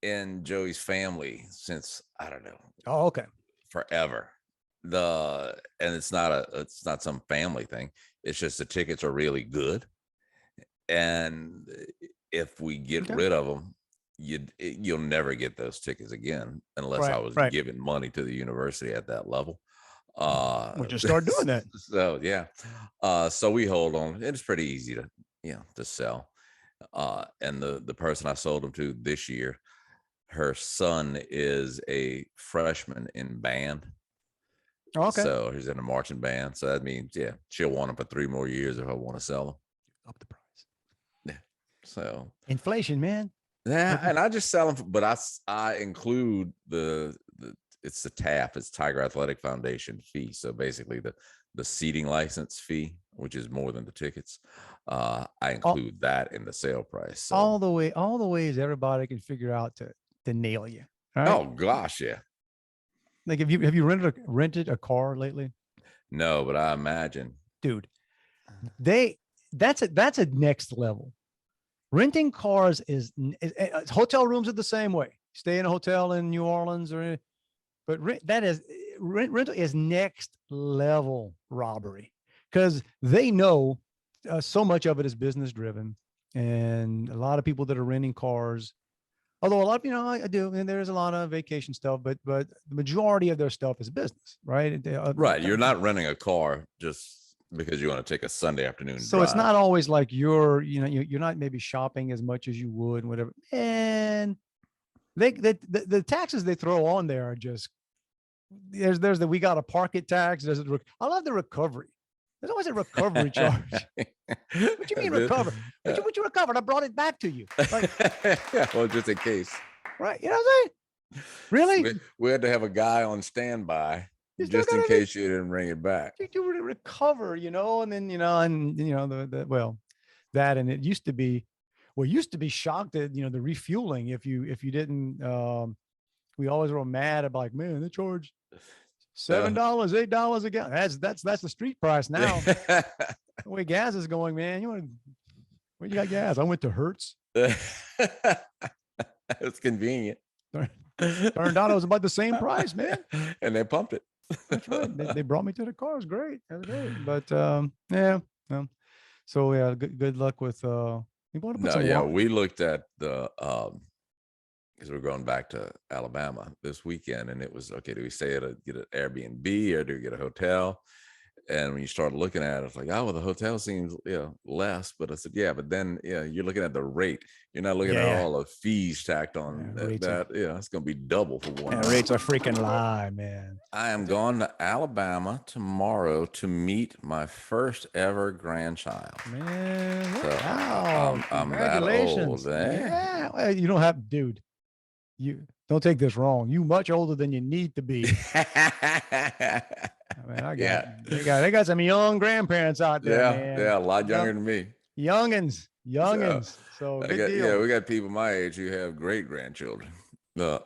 Speaker 4: in Joey's family since, I don't know.
Speaker 3: Oh, okay.
Speaker 4: Forever. And it's not some family thing. It's just the tickets are really good. And if we get rid of them, you'll never get those tickets again unless I was giving money to the university at that level.
Speaker 3: We'll just start doing that.
Speaker 4: So yeah. So we hold on. It's pretty easy to sell. And the person I sold them to this year, her son is a freshman in band.
Speaker 3: Okay.
Speaker 4: So he's in a marching band. So that means, she'll want them for 3 more years if I want to sell them.
Speaker 3: Up the price.
Speaker 4: Yeah. So
Speaker 3: inflation, man.
Speaker 4: Yeah, and I just sell them, but I include it's the TAF, it's Tiger Athletic Foundation fee. So basically the seating license fee, which is more than the tickets, I include that in the sale price. So.
Speaker 3: All the ways everybody can figure out to nail you.
Speaker 4: Right? Oh gosh, yeah.
Speaker 3: Like, have you rented a car lately?
Speaker 4: No, but I imagine,
Speaker 3: dude, that's a next level. Renting cars is hotel rooms are the same way. Stay in a hotel in New Orleans but rental is next level robbery, because they know so much of it is business driven, and a lot of people that are renting cars, although a lot of, I do, and there's a lot of vacation stuff, but the majority of their stuff is business, right?
Speaker 4: Right. You're not renting a car just because you want to take a Sunday afternoon
Speaker 3: so
Speaker 4: drive.
Speaker 3: It's not always like you're not maybe shopping as much as you would and whatever. And the taxes they throw on there are just, there's the we got to park it tax. I love the recovery. There's always a recovery charge. What you mean recover? What you recovered? I brought it back to you. Like,
Speaker 4: well, just in case.
Speaker 3: Right. You know what I'm saying? Really?
Speaker 4: We had to have a guy on standby just in case you didn't bring it back.
Speaker 3: You recover, and then, that, and it used to be shocked at, the refueling. If you didn't, we always were mad about, like, man, they charge $7, $8 a gallon. That's the street price now. The way gas is going, man. Where you got gas? I went to Hertz.
Speaker 4: It's convenient.
Speaker 3: Turned out it was about the same price, man.
Speaker 4: And they pumped it.
Speaker 3: That's right. They brought me to the car. It was great. That was great. But yeah. So yeah, good luck with you want to put
Speaker 4: No,
Speaker 3: some
Speaker 4: yeah,
Speaker 3: water-
Speaker 4: we looked at the because we're going back to Alabama this weekend, and it was okay. Do we get an Airbnb or do we get a hotel? And when you start looking at it, it's like, oh, well, the hotel seems less. But I said, yeah, but then you're looking at the rate. You're not looking at all the fees tacked on that. It's going to be double for one.
Speaker 3: Rates are freaking lie, man.
Speaker 4: I am going to Alabama tomorrow to meet my first ever grandchild.
Speaker 3: Man,
Speaker 4: So,
Speaker 3: wow!
Speaker 4: I'm that old, eh?
Speaker 3: Yeah, well, you don't have, dude. You don't take this wrong. You much older than you need to be. I mean, they got some young grandparents out there, man.
Speaker 4: Yeah, a lot younger than me.
Speaker 3: Youngins. So good deal.
Speaker 4: Yeah, we got people my age who have great grandchildren.
Speaker 3: Yeah.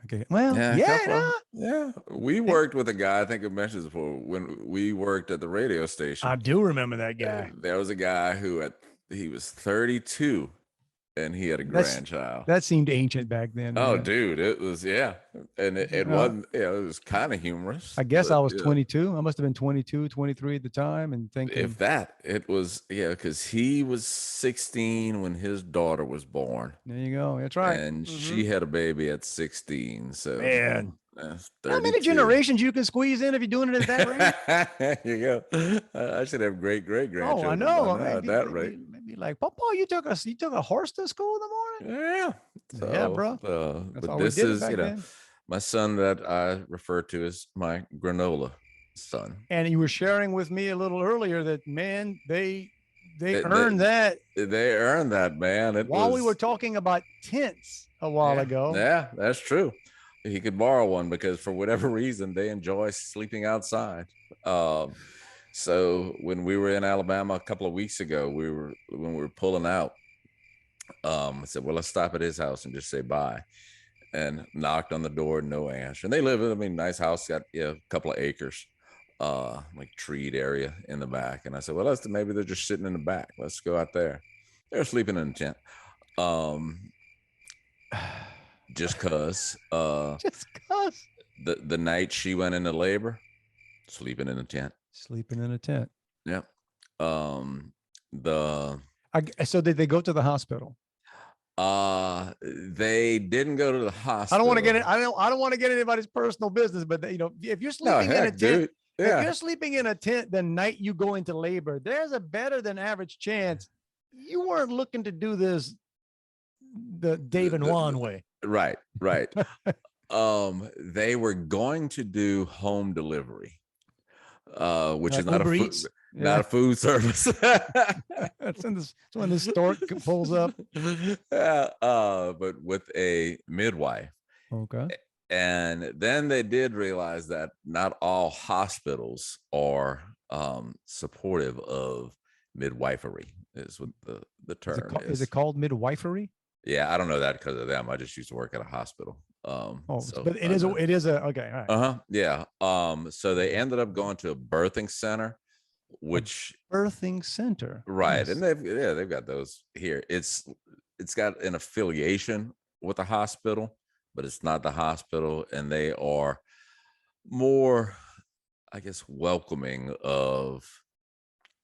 Speaker 3: Okay. Well,
Speaker 4: yeah. We worked with a guy, I think I mentioned this before, when we worked at the radio station.
Speaker 3: I do remember that guy.
Speaker 4: There was a guy who he was 32 and he had a grandchild.
Speaker 3: That seemed ancient back then.
Speaker 4: Oh,
Speaker 3: man.
Speaker 4: dude, it was, and it wasn't, it was kind of humorous.
Speaker 3: I guess I was 22. I must have been 22, 23 at the time, and thinking
Speaker 4: if that, it was, because he was 16 when his daughter was born.
Speaker 3: There you go. That's right.
Speaker 4: And she had a baby at 16. So
Speaker 3: man,
Speaker 4: how
Speaker 3: many generations you can squeeze in if you're doing it at that rate?
Speaker 4: There you go. I should have great grandchildren.
Speaker 3: Oh, I know.
Speaker 4: At that rate.
Speaker 3: Maybe like, Papa, you took a horse to school in the morning?
Speaker 4: Yeah. So,
Speaker 3: yeah, bro.
Speaker 4: But this is, my son that I refer to as my granola son.
Speaker 3: And you were sharing with me a little earlier that, man, they earned that.
Speaker 4: They earned that, man.
Speaker 3: We were talking about tents a while ago.
Speaker 4: Yeah, that's true. He could borrow one because for whatever reason they enjoy sleeping outside. So when we were in Alabama a couple of weeks ago, when we were pulling out, I said, well, let's stop at his house and just say bye. And knocked on the door, no answer. And they live in a nice house, got a couple of acres, like treed area in the back. And I said, well, maybe they're just sitting in the back. Let's go out there. They're sleeping in a tent. Just cause the night she went into labor, sleeping in a tent. Yep.
Speaker 3: So did they go to the hospital?
Speaker 4: They didn't go to the hospital.
Speaker 3: I don't want to get it. I don't want to get anybody's personal business, but if you're sleeping in a tent,
Speaker 4: dude.
Speaker 3: If you're sleeping in a tent the night you go into labor, there's a better than average chance you weren't looking to do this the Dave and Juan way.
Speaker 4: Right. They were going to do home delivery, which is not not a food service.
Speaker 3: That's when the stork pulls up.
Speaker 4: But with a midwife.
Speaker 3: Okay.
Speaker 4: And then they did realize that not all hospitals are supportive of midwifery, is what the term is.
Speaker 3: Is it called midwifery?
Speaker 4: Yeah, I don't know that because of them. I just used to work at a hospital.
Speaker 3: But it is okay. All right.
Speaker 4: Yeah. So they ended up going to a birthing center, right?
Speaker 3: Yes.
Speaker 4: And they've got those here. It's got an affiliation with the hospital, but it's not the hospital, and they are more, I guess, welcoming of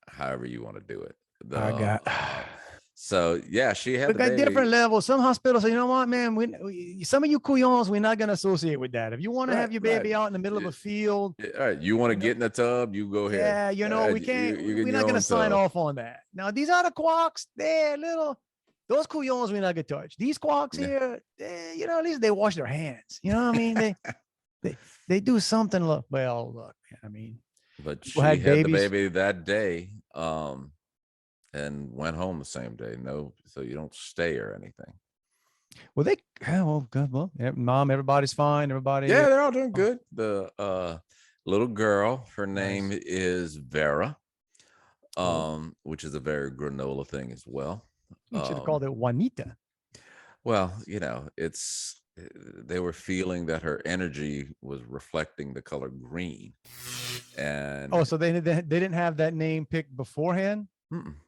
Speaker 4: however you want to do it. So yeah, she had
Speaker 3: different levels. Some hospitals say, you know what, man, some of you couillons, we're not going to associate with that. If you want to have your baby out in the middle of a field,
Speaker 4: all right, you want to get in the tub, you go ahead.
Speaker 3: Yeah, we can't. We're not going to sign off on that. Now these other quacks, they're little. Those couillons we're not going to touch. These quacks here, at least they wash their hands. You know what I mean? they do something. Look, man, I mean,
Speaker 4: but she had the baby that day. And went home the same day. No, so you don't stay or anything.
Speaker 3: Well, good. Well, mom, everybody's fine. Everybody.
Speaker 4: Yeah, they're all doing good. The little girl, her name is Vera, which is a very granola thing as well.
Speaker 3: You should have called it Juanita.
Speaker 4: Well, it's they were feeling that her energy was reflecting the color green. And
Speaker 3: Oh, so they didn't have that name picked beforehand?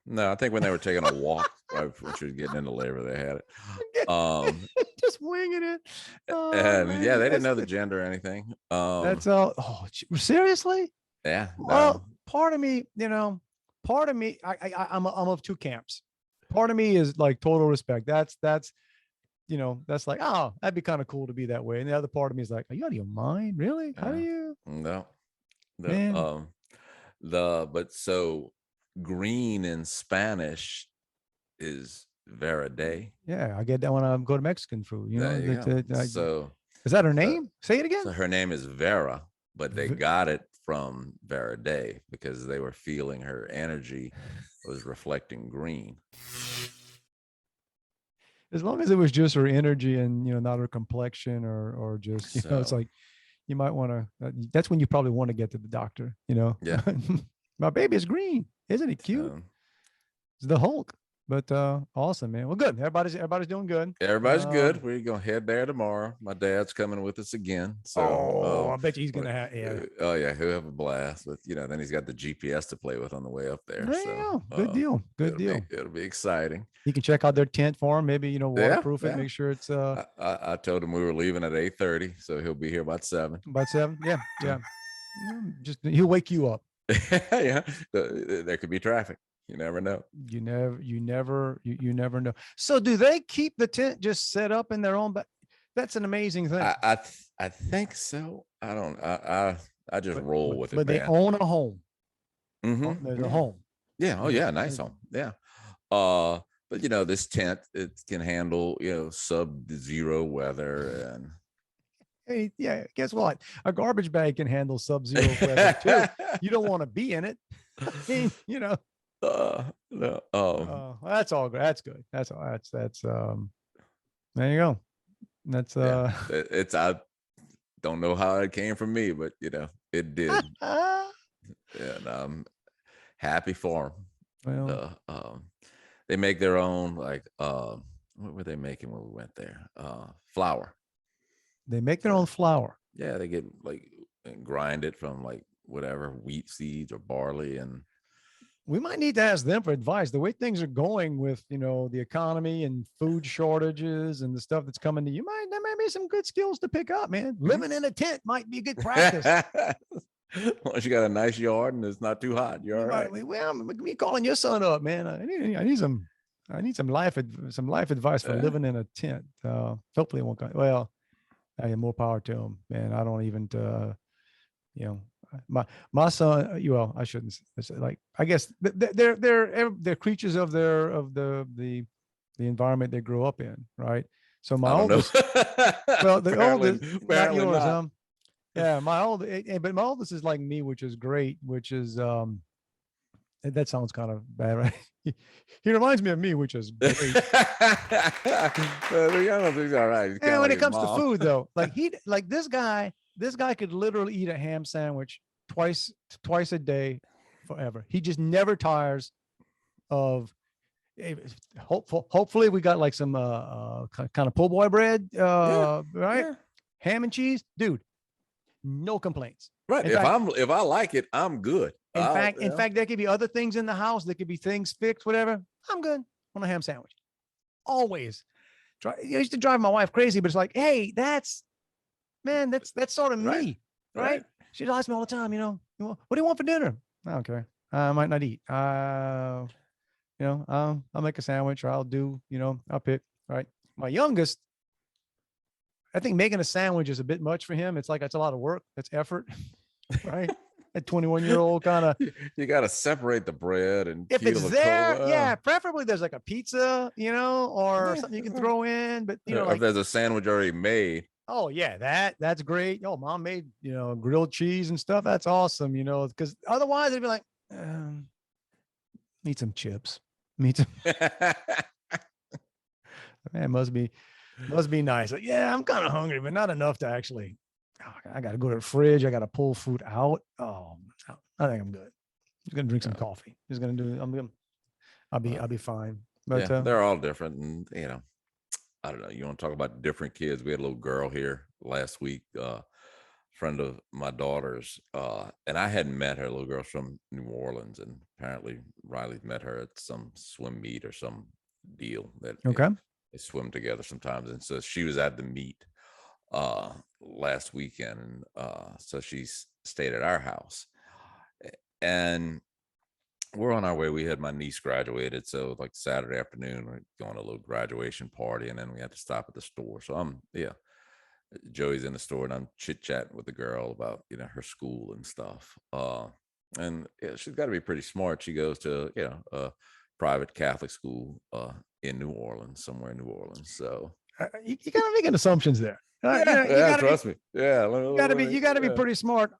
Speaker 4: no, I think when they were taking a walk, right when she was getting into labor, they had it.
Speaker 3: Just winging it. Oh,
Speaker 4: And yeah,
Speaker 3: man,
Speaker 4: they didn't know the gender or anything.
Speaker 3: that's all. Oh, seriously?
Speaker 4: Yeah, no.
Speaker 3: Well, part of me, I'm of two camps. Part of me is like total respect. That's that's like, oh, that'd be kind of cool to be that way. And the other part of me is like, are you out of your mind? Really? How do you?
Speaker 4: No,
Speaker 3: Man.
Speaker 4: but so green in Spanish is Verde.
Speaker 3: Yeah, I get that when I go to Mexican food.
Speaker 4: There you go. So
Speaker 3: is that her
Speaker 4: so-
Speaker 3: name? Say it again.
Speaker 4: So her name is Vera, but they
Speaker 3: V-
Speaker 4: got it from Verde because they were feeling her energy was reflecting green.
Speaker 3: As long as it was just her energy and not her complexion or just it's
Speaker 4: So-
Speaker 3: like you might want to. That's when you probably want to get to the doctor.
Speaker 4: Yeah.
Speaker 3: My baby is green, isn't it cute?
Speaker 4: So,
Speaker 3: It's the Hulk. But awesome, man. Well, good. Everybody's doing good.
Speaker 4: everybody's good. We're gonna head there tomorrow. My dad's coming with us again. So
Speaker 3: I bet you he's gonna have. Yeah.
Speaker 4: Oh yeah, he'll have a blast. But then he's got the GPS to play with on the way up there.
Speaker 3: There you
Speaker 4: So
Speaker 3: go. Good deal. Good deal.
Speaker 4: It'll be exciting.
Speaker 3: You can check out their tent for him. Maybe waterproof it.
Speaker 4: yeah.
Speaker 3: Make sure it's
Speaker 4: I told him we were leaving at 8:30, so he'll be here about 7.
Speaker 3: about 7. Yeah. Just he'll wake you up.
Speaker 4: Yeah, there could be traffic. You never know.
Speaker 3: You never know. So do they keep the tent just set up in their own? But that's an amazing thing.
Speaker 4: I think so. I don't. I just roll with it.
Speaker 3: But they own a home.
Speaker 4: Mhm.
Speaker 3: There's a home.
Speaker 4: Yeah. Oh yeah. Nice home. Yeah. But this tent, it can handle sub-zero weather and.
Speaker 3: Hey, yeah. Guess what? A garbage bag can handle sub-zero weather too. You don't want to be in it. I mean,
Speaker 4: No.
Speaker 3: that's all good. That's good. That's all. That's there you go. That's
Speaker 4: Yeah, it's I don't know how it came from me, but it did, and I'm happy for them.
Speaker 3: well,
Speaker 4: They make their own what were they making when we went there? Flour.
Speaker 3: they make their own flour.
Speaker 4: Yeah, they get and grind it from whatever wheat seeds or barley and.
Speaker 3: We might need to ask them for advice. The way things are going with, the economy and food shortages and the stuff that's coming to you, there might be some good skills to pick up, man. Living in a tent might be good practice.
Speaker 4: Once you got a nice yard and it's not too hot, you're all right.
Speaker 3: Well, me calling your son up, man. I need some life advice for living in a tent. Hopefully it won't come. Well, I have more power to him, man. I don't even, my son, I shouldn't say, I guess they're creatures of the environment they grew up in, right? So my oldest, well, the oldest, not yours, yeah, but my oldest is like me, which is great, which is that sounds kind of bad, right? He reminds me of me, which is great.
Speaker 4: The young one's all right.
Speaker 3: And when it comes to food, though, this guy could literally eat a ham sandwich twice a day forever. He just never tires of. Hopefully we got some kind of po' boy bread, right? Yeah. Ham and cheese, dude. No complaints.
Speaker 4: Right. If I like it, I'm good.
Speaker 3: In fact, there could be other things in the house. There could be things fixed, whatever. I'm good on a ham sandwich. Always. I used to drive my wife crazy, but it's like, hey, that's sort of me, right? She'd ask me all the time, what do you want for dinner? I don't care. I might not eat. I'll make a sandwich or I'll do, I'll pick, right? My youngest, I think making a sandwich is a bit much for him. It's a lot of work. That's effort, right? A 21-year-old kind of.
Speaker 4: You got to separate the bread and
Speaker 3: if it's there, yeah, preferably there's a pizza, or something you can throw in. But
Speaker 4: if there's a sandwich already made.
Speaker 3: Oh yeah, that's great. Oh, mom made grilled cheese and stuff. That's awesome. Because otherwise it'd be like, need some chips. Need some. Man, must be nice. Yeah, I'm kind of hungry, but not enough to actually. I got to go to the fridge. I got to pull food out. Oh, I think I'm good. Just gonna drink some coffee. Just gonna do. I'll be fine. But
Speaker 4: they're all different, and I don't know. You want to talk about different kids? We had a little girl here last week, friend of my daughter's, and I hadn't met her. A little girl's from New Orleans, and apparently Riley met her at some swim meet or some deal that
Speaker 3: Okay.
Speaker 4: they swim together sometimes. And so she was at the meet last weekend, and so she stayed at our house, and we're on our way. We had my niece graduated, so like Saturday afternoon, we're going to a little graduation party, and then we had to stop at the store. So Joey's in the store, and I'm chit chatting with the girl about her school and stuff. And she's got to be pretty smart. She goes to a private Catholic school in New Orleans, somewhere in New Orleans. So
Speaker 3: you kind of making assumptions there. You gotta
Speaker 4: trust me. Yeah,
Speaker 3: you gotta be pretty smart,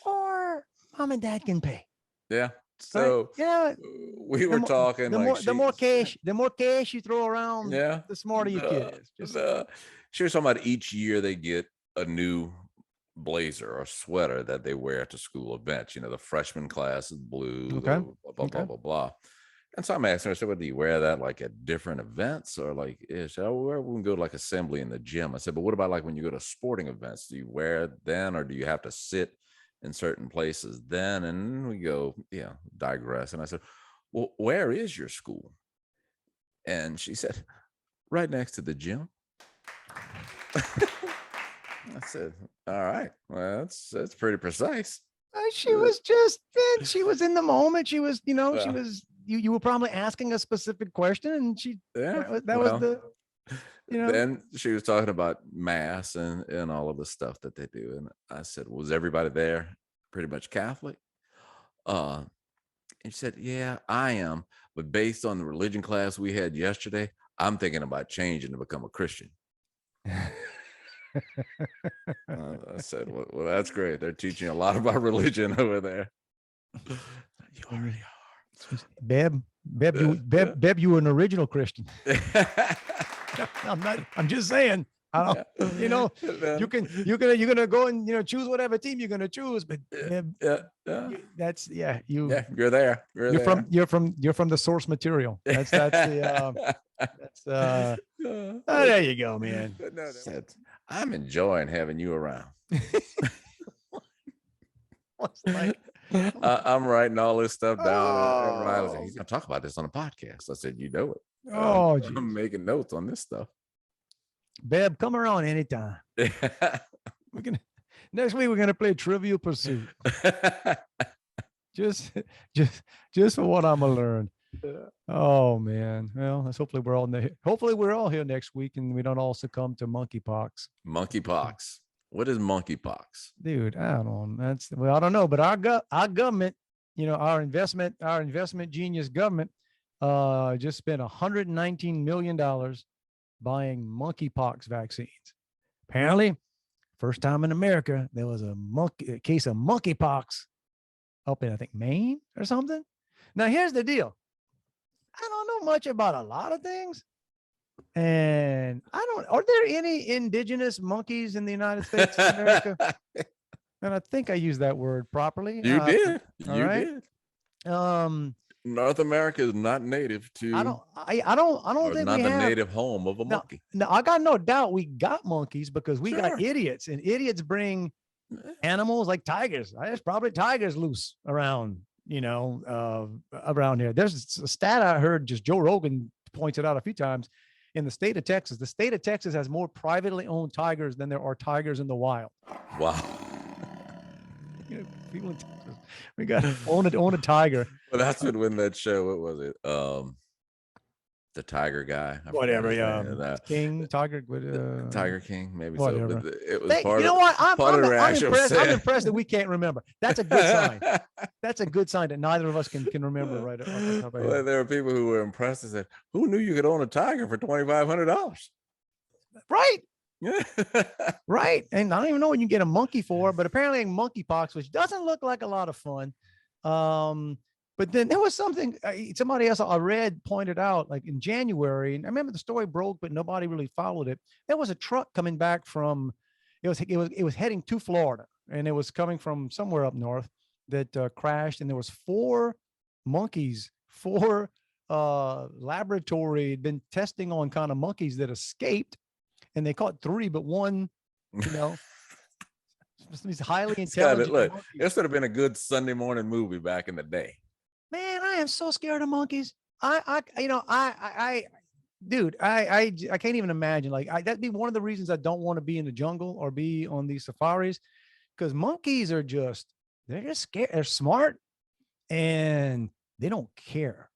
Speaker 3: or mom and dad can pay.
Speaker 4: Yeah. So we were talking.
Speaker 3: The more cash you throw around, the smarter your kid is.
Speaker 4: She was talking about each year they get a new blazer or sweater that they wear to school events. The freshman class is blue.
Speaker 3: Okay.
Speaker 4: Blah blah blah blah. And so I'm asking her, I said, well, do you wear that like at different events, or like we can go to like assembly in the gym? I said, but what about like when you go to sporting events? Do you wear it then, or do you have to sit in certain places then? And we go, digress. And I said, well, where is your school? And she said, right next to the gym. I said, all right, well, that's pretty precise.
Speaker 3: She was in the moment. She was, you were probably asking a specific question, and
Speaker 4: Then she was talking about mass and all of the stuff that they do. And I said, was everybody there pretty much Catholic? And she said, yeah, I am. But based on the religion class we had yesterday, I'm thinking about changing to become a Christian. I said, well, that's great. They're teaching a lot about religion over there. You already are.
Speaker 3: Beb, you were an original Christian. I'm just saying. You're gonna go and choose whatever team you're gonna choose, but
Speaker 4: you're there.
Speaker 3: You're from the source material. There you go, man.
Speaker 4: I'm enjoying having you around. I'm writing all this stuff down. And Riley said, he's gonna talk about this on a podcast. I said, you know it. I'm making notes on this stuff.
Speaker 3: Beb, come around anytime. Next week we're gonna play Trivial Pursuit. just for what I'm gonna learn. Oh man. Well, hopefully we're all here next week, and we don't all succumb to monkeypox.
Speaker 4: Monkeypox. What is monkeypox?
Speaker 3: Dude, I don't know. I don't know, but our government, our investment genius government, just spent $119 million buying monkeypox vaccines. Apparently, first time in America, there was a case of monkeypox up in, I think, Maine or something. Now, here's the deal. I don't know much about a lot of things. And are there any indigenous monkeys in the United States of America? And I think I used that word properly.
Speaker 4: You did.
Speaker 3: Did.
Speaker 4: North America is not native to.
Speaker 3: I don't think
Speaker 4: not
Speaker 3: we
Speaker 4: the
Speaker 3: have.
Speaker 4: native home of a monkey.
Speaker 3: No, I got no doubt we got monkeys because we got idiots, and idiots bring animals like tigers. There's probably tigers loose around, around here. There's a stat I heard, just Joe Rogan points it out a few times. In the state of Texas, the state of Texas has more privately owned tigers than there are tigers in the wild.
Speaker 4: Wow.
Speaker 3: People in Texas, we got to own a tiger.
Speaker 4: Well, that's when that show, what was it? The Tiger guy.
Speaker 3: Whatever, King, Tiger.
Speaker 4: Tiger King, maybe
Speaker 3: whatever.
Speaker 4: so. It was part
Speaker 3: of
Speaker 4: the reaction.
Speaker 3: I'm impressed that we can't remember. That's a good sign. That's a good sign that neither of us can remember right off the top of our head.
Speaker 4: Well, there were people who were impressed and said, who knew you could own a tiger for $2,500?
Speaker 3: Right. Right. And I don't even know what you get a monkey for, but apparently monkeypox, which doesn't look like a lot of fun. But then there was something somebody else I read pointed out, like in January, and I remember the story broke, but nobody really followed it. There was a truck coming back from, it was heading to Florida, and it was coming from somewhere up north that crashed, and there was four laboratory had been testing on kind of monkeys that escaped, and they caught 3, but one, you know, these highly intelligent
Speaker 4: Look,
Speaker 3: monkeys.
Speaker 4: this would have been a good Sunday morning movie back in the day.
Speaker 3: Man, I am so scared of monkeys. Dude, I can't even imagine. Like, that'd be one of the reasons I don't want to be in the jungle or be on these safaris, because monkeys are they're just scared. They're smart and they don't care.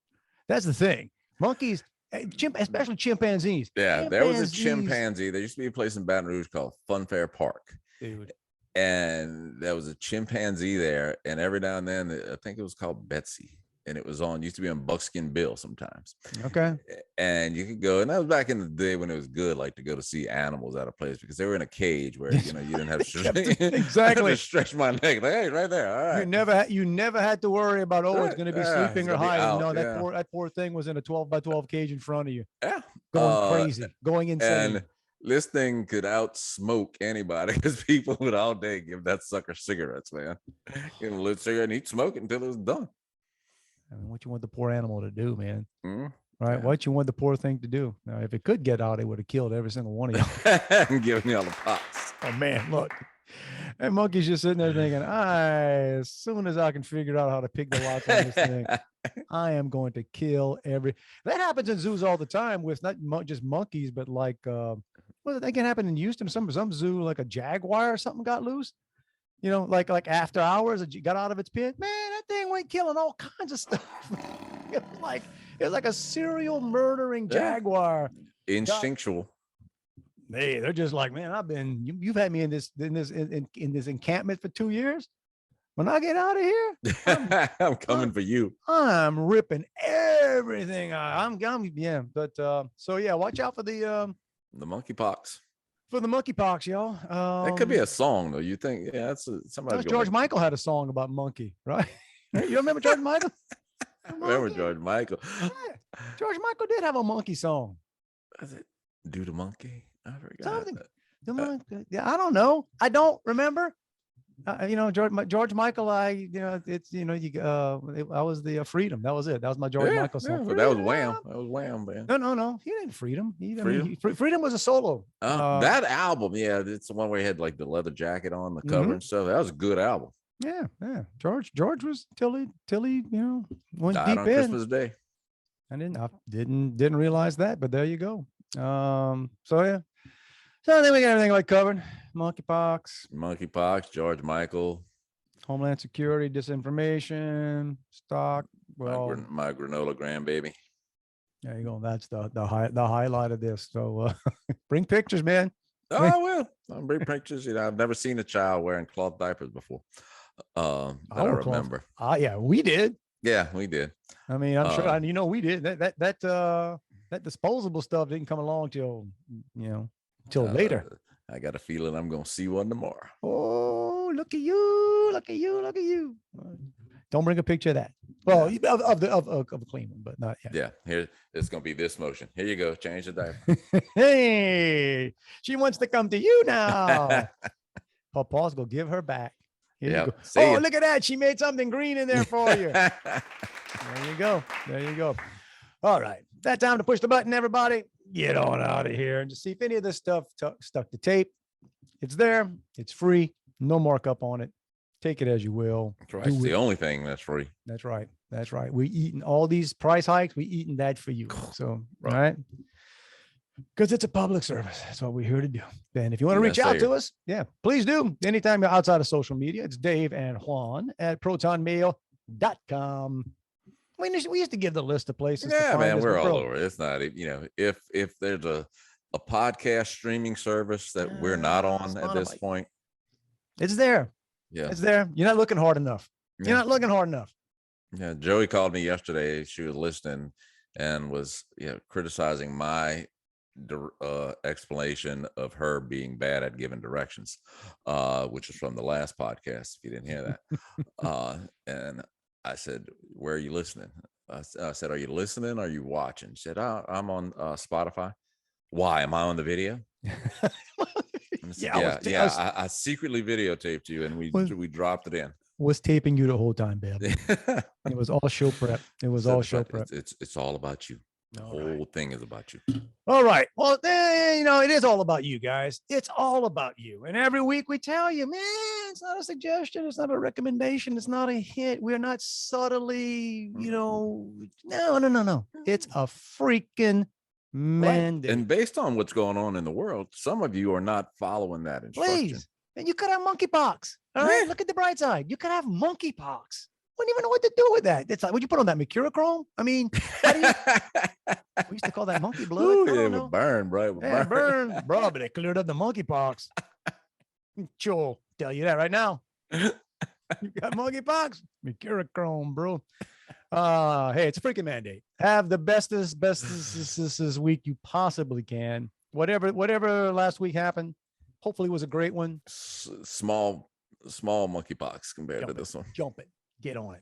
Speaker 3: That's the thing. Monkeys, especially chimpanzees.
Speaker 4: Yeah, there was a chimpanzee. There used to be a place in Baton Rouge called Funfair Park.
Speaker 3: Dude.
Speaker 4: And there was a chimpanzee there. And every now and then, I think it was called Betsy. And it was used to be on Buckskin Bill sometimes.
Speaker 3: Okay.
Speaker 4: And you could go, and that was back in the day when it was good, like to go to see animals at a place, because they were in a cage where, you didn't have to
Speaker 3: exactly
Speaker 4: stretch my neck. Like, hey, right there. All right.
Speaker 3: You never had to worry about, it's going to be sleeping or hiding. That poor thing was in a 12 by 12 cage in front of you.
Speaker 4: Yeah.
Speaker 3: Going crazy, going insane.
Speaker 4: And this thing could outsmoke anybody, because people would all day give that sucker cigarettes, man. Give him a little cigarette and he'd smoke it until it was done.
Speaker 3: I mean, what you want the poor animal to do, man?
Speaker 4: Mm,
Speaker 3: right?
Speaker 4: Yeah.
Speaker 3: What you want the poor thing to do? Now, if it could get out, it would have killed every single one of you.
Speaker 4: And giving me all the pots.
Speaker 3: Oh man, look, that monkey's just sitting there thinking, as soon as I can figure out how to pick the locks on this thing, I am going to kill every. That happens in zoos all the time with not just monkeys, but like, well, that can happen in Houston. Some zoo, like a jaguar or something, got loose. Like after hours, it got out of its pen. Man, that thing went killing all kinds of stuff. It was like a serial murdering jaguar.
Speaker 4: Instinctual.
Speaker 3: Hey, they're just like, man, you've had me in this encampment for 2 years. When I get out of here,
Speaker 4: I'm coming for you.
Speaker 3: I'm ripping everything out. But so yeah, watch out for the
Speaker 4: monkey pox.
Speaker 3: For the monkey pox, y'all.
Speaker 4: That could be a song, though. You think? Yeah, that's somebody.
Speaker 3: George Michael had a song about monkey, right? You remember George Michael?
Speaker 4: I remember George Michael.
Speaker 3: Yeah. George Michael did have a monkey song.
Speaker 4: Was it Do the Monkey? I forgot.
Speaker 3: Something. The monkey. Yeah, I don't know. I don't remember. George Michael. I was the Freedom. That was it. That was my George Michael song.
Speaker 4: Yeah, but that was Wham. That was Wham, man.
Speaker 3: No. He didn't Freedom. Freedom was a solo.
Speaker 4: That album, it's the one where he had like the leather jacket on the cover and stuff. That was a good album.
Speaker 3: Yeah. George was till he went
Speaker 4: Died
Speaker 3: deep
Speaker 4: on
Speaker 3: in.
Speaker 4: Christmas Day.
Speaker 3: I didn't realize that, but there you go. So yeah. So I think we got everything like covered. Monkey pox,
Speaker 4: George Michael,
Speaker 3: Homeland Security, disinformation, stock. Well,
Speaker 4: my granola grandbaby.
Speaker 3: There you go. That's the highlight of this. So bring pictures, man.
Speaker 4: Oh, I will. I'll bring pictures. I've never seen a child wearing cloth diapers before. I don't remember.
Speaker 3: Yeah, we did.
Speaker 4: Yeah, we did.
Speaker 3: I mean, I'm sure. We did. That disposable stuff didn't come along till later.
Speaker 4: I got a feeling I'm going to see one tomorrow.
Speaker 3: Oh, look at you. Don't bring a picture of that. Well, of a clean one, but not yet.
Speaker 4: Yeah, here it's going to be this motion. Here you go. Change the diaper.
Speaker 3: Hey, she wants to come to you now. Paw Paw's going to give her back. Here you go. Look at that. She made something green in there for you. There you go. All right. That time to push the button, everybody. Get on out of here and just see if any of this stuff stuck to tape. It's there. It's free. No markup on it. Take it as you will.
Speaker 4: That's right. It's the only thing that's free.
Speaker 3: That's right. We eating all these price hikes. We eating that for you. So, right. Because it's a public service. That's what we're here to do. And if you want to reach out to us, please do. Anytime you're outside of social media, it's Dave and Juan at protonmail.com. We used to give the list of places.
Speaker 4: Yeah, man, we're all over. It's not, if there's a podcast streaming service that we're not on at this point,
Speaker 3: it's there.
Speaker 4: Yeah,
Speaker 3: it's there. You're not looking hard enough. You're not looking hard enough.
Speaker 4: Yeah, Joey called me yesterday. She was listening and was criticizing my explanation of her being bad at giving directions, which is from the last podcast. If you didn't hear that, and I said, where are you listening? I said, are you listening? Or are you watching? She said, I'm on Spotify. Why? Am I on the video? I secretly videotaped you and we dropped it in.
Speaker 3: was taping you the whole time, babe. It was all show prep. It was all show prep.
Speaker 4: It's all about you. The whole thing is about you.
Speaker 3: All right. Well, it is all about you guys. It's all about you. And every week we tell you, man, it's not a suggestion. It's not a recommendation. It's not a hit. We're not subtly, no. It's a freaking mandate.
Speaker 4: Right. And based on what's going on in the world, some of you are not following that instruction.
Speaker 3: Please. And you could have monkeypox. All right. Look at the bright side. You could have monkeypox. Wouldn't even know what to do with that. It's like, would you put on that Mecurochrome? I mean, we used to call that monkey blood.
Speaker 4: Ooh, it would burn, bro. It would
Speaker 3: burn, bro. But it cleared up the monkeypox. Sure, tell you that right now. You got monkeypox, Mecurochrome, bro. Hey, it's a freaking mandate. Have the bestest week you possibly can. Whatever last week happened, hopefully was a great one.
Speaker 4: Small monkeypox compared to this one.
Speaker 3: Jump it. Get on it.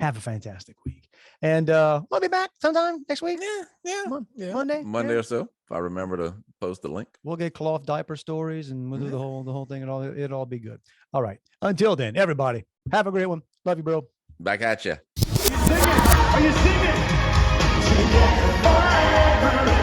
Speaker 3: Have a fantastic week. And we'll be back sometime next week. Yeah. Monday
Speaker 4: or so. If I remember to post the link.
Speaker 3: We'll get cloth diaper stories and we'll do the whole thing, and it'll all be good. All right. Until then, everybody, have a great one. Love you, bro.
Speaker 4: Back at you.
Speaker 2: Are you singing? Are you singing?